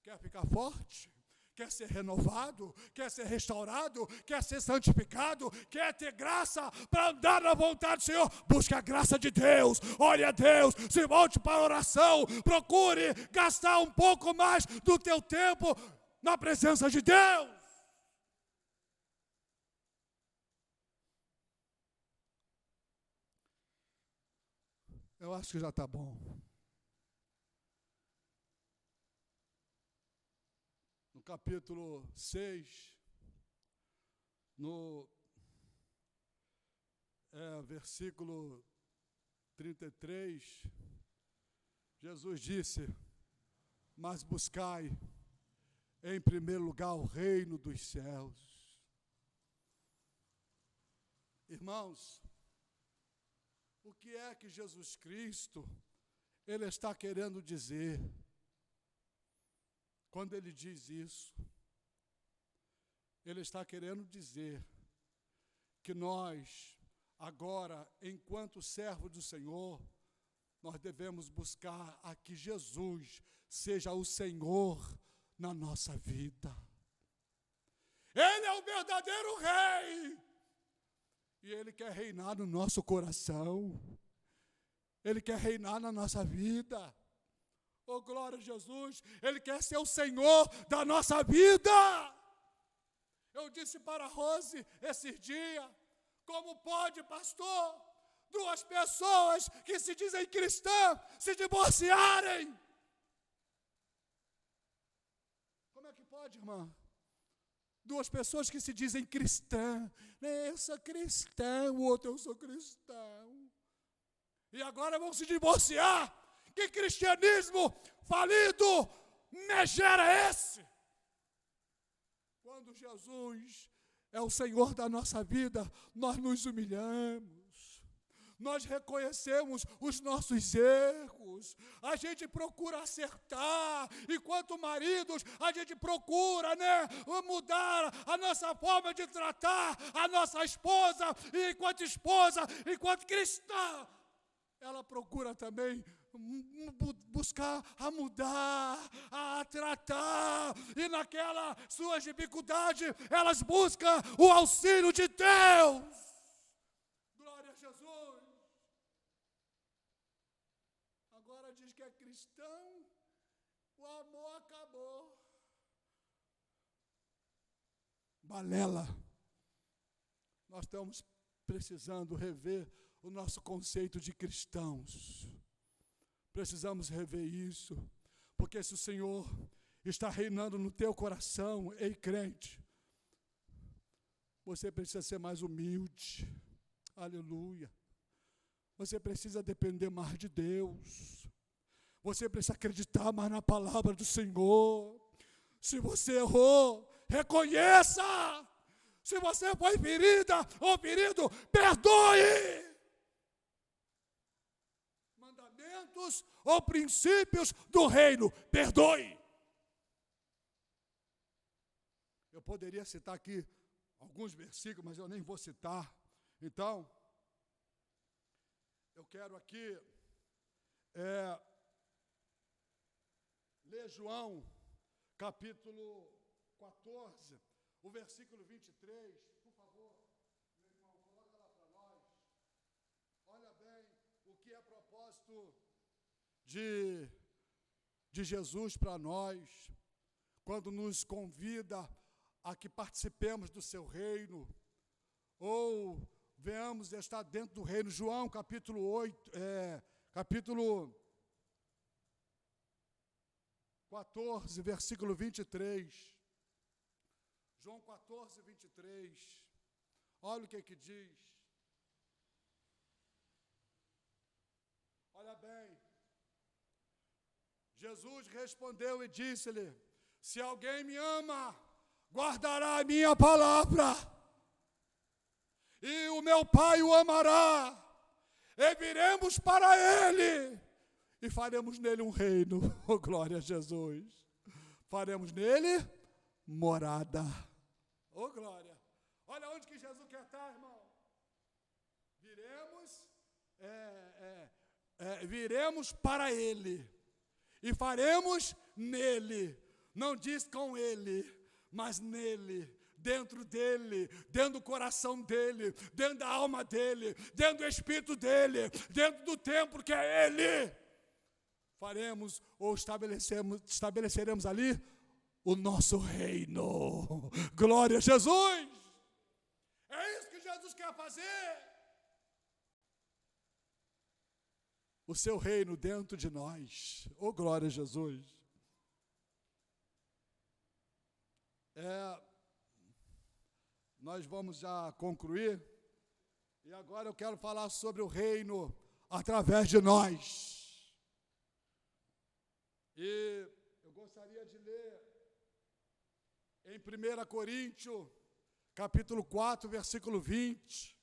[SPEAKER 1] Quer ficar forte? Quer ser renovado? Quer ser restaurado? Quer ser santificado? Quer ter graça para andar na vontade do Senhor? Busque a graça de Deus, ore a Deus, se volte para a oração, procure gastar um pouco mais do teu tempo na presença de Deus. Eu acho que já está bom. No capítulo 6, no versículo 33, Jesus disse, mas buscai em primeiro lugar o reino dos céus. Irmãos, o que é que Jesus Cristo, Ele está querendo dizer quando Ele diz isso? Ele está querendo dizer que nós, agora, enquanto servos do Senhor, nós devemos buscar a que Jesus seja o Senhor na nossa vida. Ele é o verdadeiro Rei. E Ele quer reinar no nosso coração. Ele quer reinar na nossa vida. Oh, glória a Jesus. Ele quer ser o Senhor da nossa vida. Eu disse para a Rose esses dias, como pode, pastor, duas pessoas que se dizem cristãs se divorciarem? Como é que pode, irmã? Duas pessoas que se dizem cristã, eu sou cristão, o outro eu sou cristão, e agora vão se divorciar. Que cristianismo falido megera esse? Quando Jesus é o Senhor da nossa vida, nós nos humilhamos, nós reconhecemos os nossos erros, a gente procura acertar, enquanto maridos, a gente procura, mudar a nossa forma de tratar a nossa esposa, e enquanto cristã, ela procura também buscar a mudar, a tratar, e naquela suas dificuldades, elas buscam o auxílio de Deus. Glória a Jesus. Agora diz que é cristão, o amor acabou. Balela. Nós estamos precisando rever o nosso conceito de cristãos. Precisamos rever isso, porque se o Senhor está reinando no teu coração, ei crente, você precisa ser mais humilde. Aleluia. Você precisa depender mais de Deus. Você precisa acreditar mais na palavra do Senhor. Se você errou, reconheça. Se você foi ferida ou ferido, perdoe. Mandamentos ou princípios do reino, perdoe. Eu poderia citar aqui alguns versículos, mas eu nem vou citar. Então, eu quero aqui ler João, capítulo 14, o versículo 23. Por favor, meu irmão, coloca lá para nós. Olha bem o que é propósito de Jesus para nós, quando nos convida a que participemos do seu reino, ou venhamos estar dentro do reino. João, capítulo 14, versículo 23. João 14, 23. Olha o que diz. Olha bem. Jesus respondeu e disse-lhe: se alguém me ama, guardará a minha palavra, e o meu Pai o amará, e viremos para ele, e faremos nele um reino. Oh, glória a Jesus. Faremos nele morada. Oh, glória. Olha onde que Jesus quer estar, irmão. Viremos para ele, e faremos nele. Não diz com ele, mas nele, dentro dele, dentro do coração dele, dentro da alma dele, dentro do espírito dele, dentro do templo que é ele. Faremos ou estabeleceremos ali o nosso reino. Glória a Jesus. É isso que Jesus quer fazer. O seu reino dentro de nós. Oh, glória a Jesus. Nós vamos já concluir, e agora eu quero falar sobre o reino através de nós. E eu gostaria de ler em 1 Coríntios, capítulo 4, versículo 20.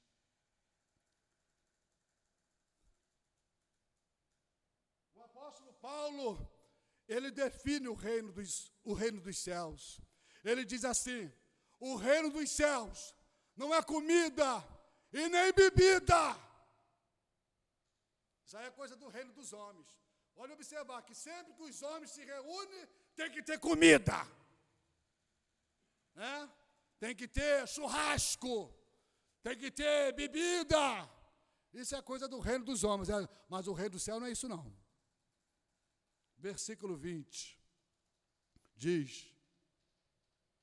[SPEAKER 1] O apóstolo Paulo, ele define o reino dos céus. Ele diz assim: o reino dos céus não é comida e nem bebida. Isso aí é coisa do reino dos homens. Pode observar que sempre que os homens se reúnem, tem que ter comida, né? Tem que ter churrasco, tem que ter bebida. Isso é coisa do reino dos homens, mas o reino do céu não é isso não. Versículo 20 diz,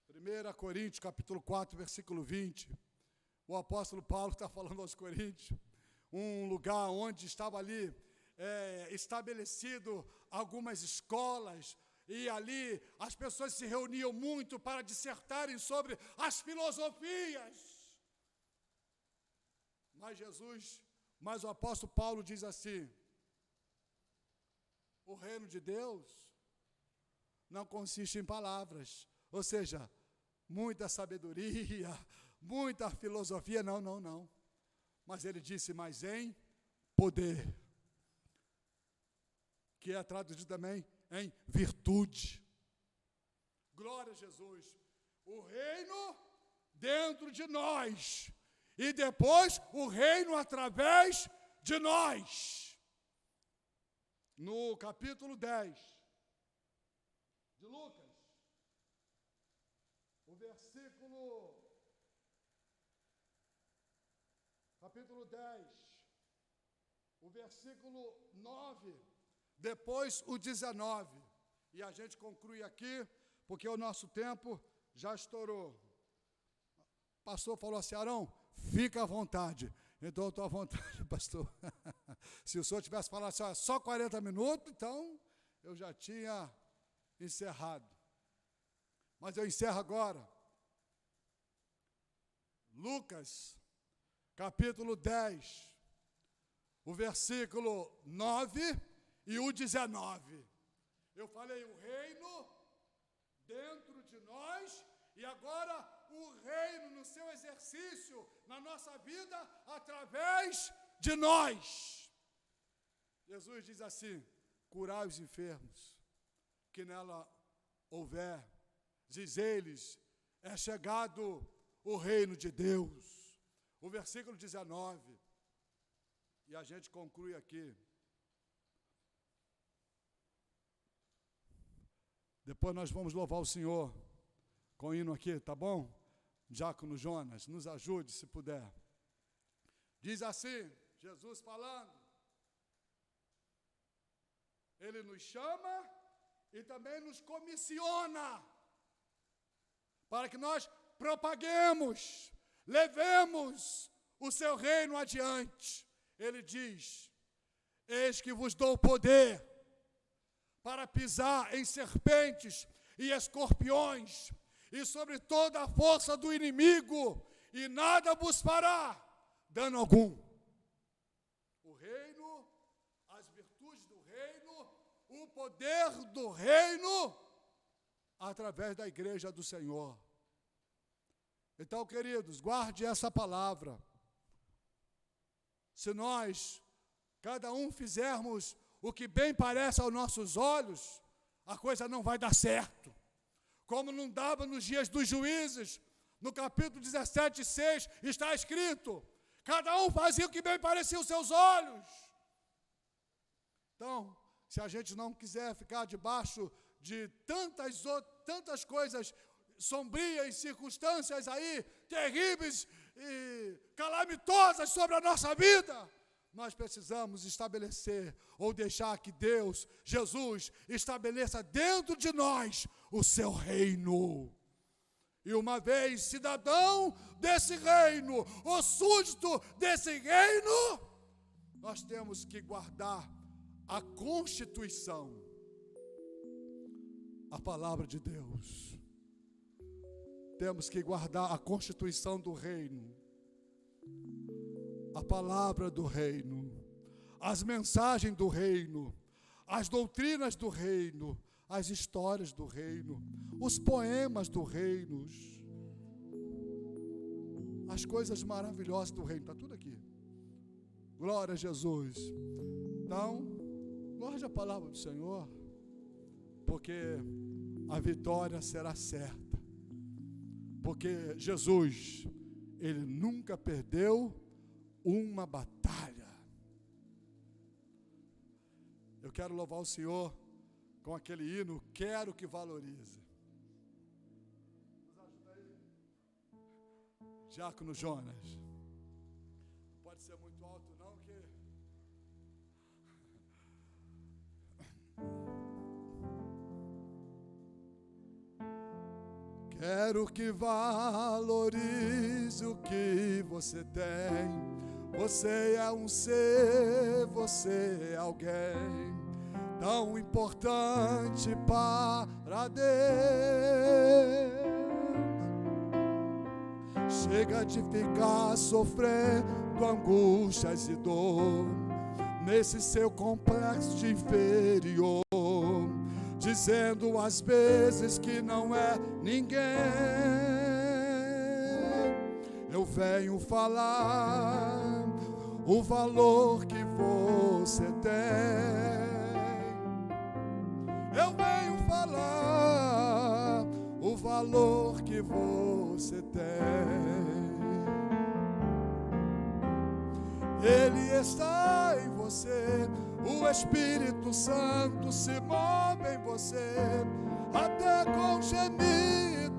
[SPEAKER 1] 1 Coríntios, capítulo 4, versículo 20, o apóstolo Paulo está falando aos Coríntios, um lugar onde estava ali estabelecido algumas escolas, e ali as pessoas se reuniam muito para dissertarem sobre as filosofias. Mas o apóstolo Paulo diz assim: o reino de Deus não consiste em palavras, ou seja, muita sabedoria, muita filosofia, não. Mas ele disse, mas em poder, que é traduzido também em virtude. Glória a Jesus. O reino dentro de nós e depois o reino através de nós. No capítulo 10 de Lucas, o versículo, capítulo 10, o versículo 9, depois o 19, e a gente conclui aqui, porque o nosso tempo já estourou. O pastor falou assim: Arão, fica à vontade. Então eu estou à vontade, pastor. Se o senhor tivesse falado assim, só 40 minutos, então eu já tinha encerrado. Mas eu encerro agora. Lucas, capítulo 10, o versículo 9 e o 19. Eu falei o reino dentro de nós e agora o reino no seu exercício na nossa vida através de nós. Jesus diz assim: curai os enfermos que nela houver, diz eles, é chegado o reino de Deus. O versículo 19, e a gente conclui aqui. Depois nós vamos louvar o Senhor com o hino aqui, tá bom? Diácono Jonas, nos ajude se puder. Diz assim, Jesus falando, Ele nos chama e também nos comissiona para que nós propaguemos, levemos o seu reino adiante. Ele diz: eis que vos dou poder para pisar em serpentes e escorpiões e sobre toda a força do inimigo, e nada vos fará dano algum. O reino, as virtudes do reino, o poder do reino, através da igreja do Senhor. Então, queridos, guarde essa palavra. Se nós, cada um, fizermos o que bem parece aos nossos olhos, a coisa não vai dar certo. Como não dava nos dias dos juízes, no capítulo 17, 6, está escrito: cada um fazia o que bem parecia aos seus olhos. Então, se a gente não quiser ficar debaixo de tantas coisas sombrias, circunstâncias aí, terríveis e calamitosas sobre a nossa vida, nós precisamos estabelecer, ou deixar que Deus, Jesus, estabeleça dentro de nós o seu reino. E uma vez cidadão desse reino, ou súdito desse reino, nós temos que guardar a Constituição, a palavra de Deus. Temos que guardar a Constituição do reino, a palavra do reino, as mensagens do reino, as doutrinas do reino, as histórias do reino, os poemas do reino, as coisas maravilhosas do reino, está tudo aqui. Glória a Jesus. Então, guarde a palavra do Senhor, porque a vitória será certa. Porque Jesus, Ele nunca perdeu uma batalha. Eu quero louvar o Senhor com aquele hino, quero que valorize. Nos ajuda aí, Diácono Jonas. Não pode ser muito alto não, que... Quero que valorize o que você tem. Você é um ser, você é alguém tão importante para Deus. Chega de ficar sofrendo angústias e dor nesse seu complexo de inferior, dizendo às vezes que não é ninguém. Eu venho falar o valor que você tem. Eu venho falar o valor que você tem. Ele está em você, o Espírito Santo se move em você, até com gemidos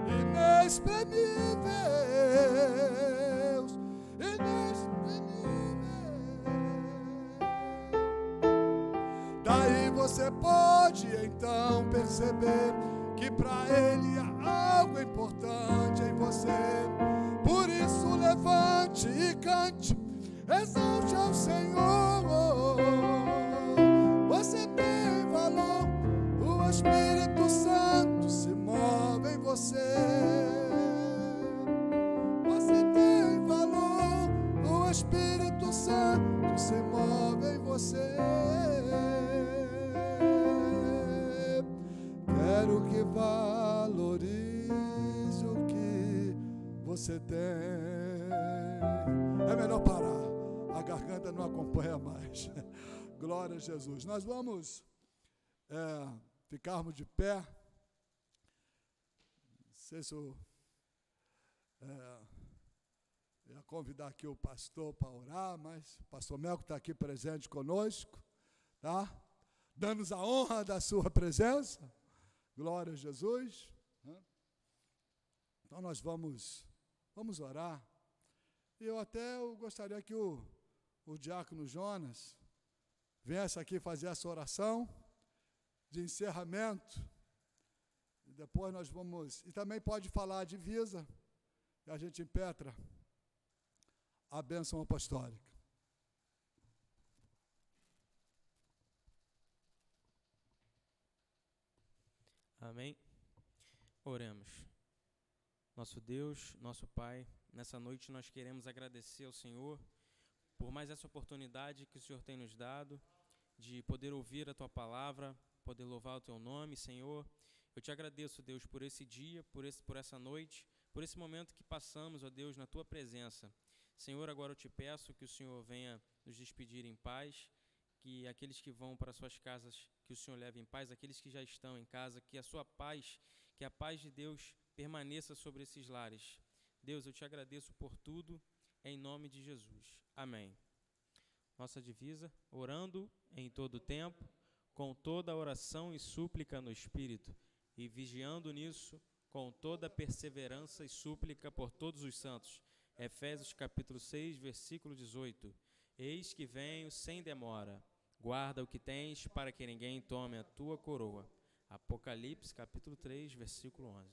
[SPEAKER 1] inexprimíveis, Daí você pode então perceber que para Ele há algo importante em você. Por isso levante e cante, exalte ao Senhor. Você tem valor, o Espírito Santo se move em você. Você tem valor, o Espírito Santo se move em você. Quero que valorize o que você tem. É melhor parar, a garganta não acompanha mais. Glória a Jesus. Nós vamos ficarmos de pé. Não sei se eu ia convidar aqui o pastor para orar, mas o pastor Melco está aqui presente conosco, tá? Dando-nos a honra da sua presença. Glória a Jesus. Então nós vamos orar. E eu gostaria que o diácono Jonas viesse aqui fazer essa oração de encerramento. E depois nós vamos... E também pode falar a divisa, e a gente impetra a bênção apostólica.
[SPEAKER 2] Amém. Oremos. Nosso Deus, nosso Pai, nessa noite nós queremos agradecer ao Senhor por mais essa oportunidade que o Senhor tem nos dado de poder ouvir a Tua palavra, poder louvar o Teu nome, Senhor. Eu te agradeço, Deus, por esse dia, por essa noite, por esse momento que passamos, ó Deus, na Tua presença. Senhor, agora eu te peço que o Senhor venha nos despedir em paz, que aqueles que vão para suas casas, que o Senhor leve em paz, aqueles que já estão em casa, que a sua paz, que a paz de Deus permaneça sobre esses lares. Deus, eu te agradeço por tudo, em nome de Jesus. Amém. Nossa divisa, orando em todo tempo, com toda oração e súplica no Espírito, e vigiando nisso, com toda perseverança e súplica por todos os santos. Efésios capítulo 6, versículo 18. Eis que venho sem demora. Guarda o que tens, para que ninguém tome a tua coroa. Apocalipse, capítulo 3, versículo 11.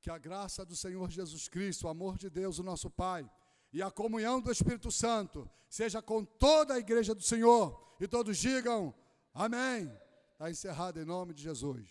[SPEAKER 1] Que a graça do Senhor Jesus Cristo, o amor de Deus, o nosso Pai, e a comunhão do Espírito Santo, seja com toda a igreja do Senhor. E todos digam, amém. Está encerrado em nome de Jesus.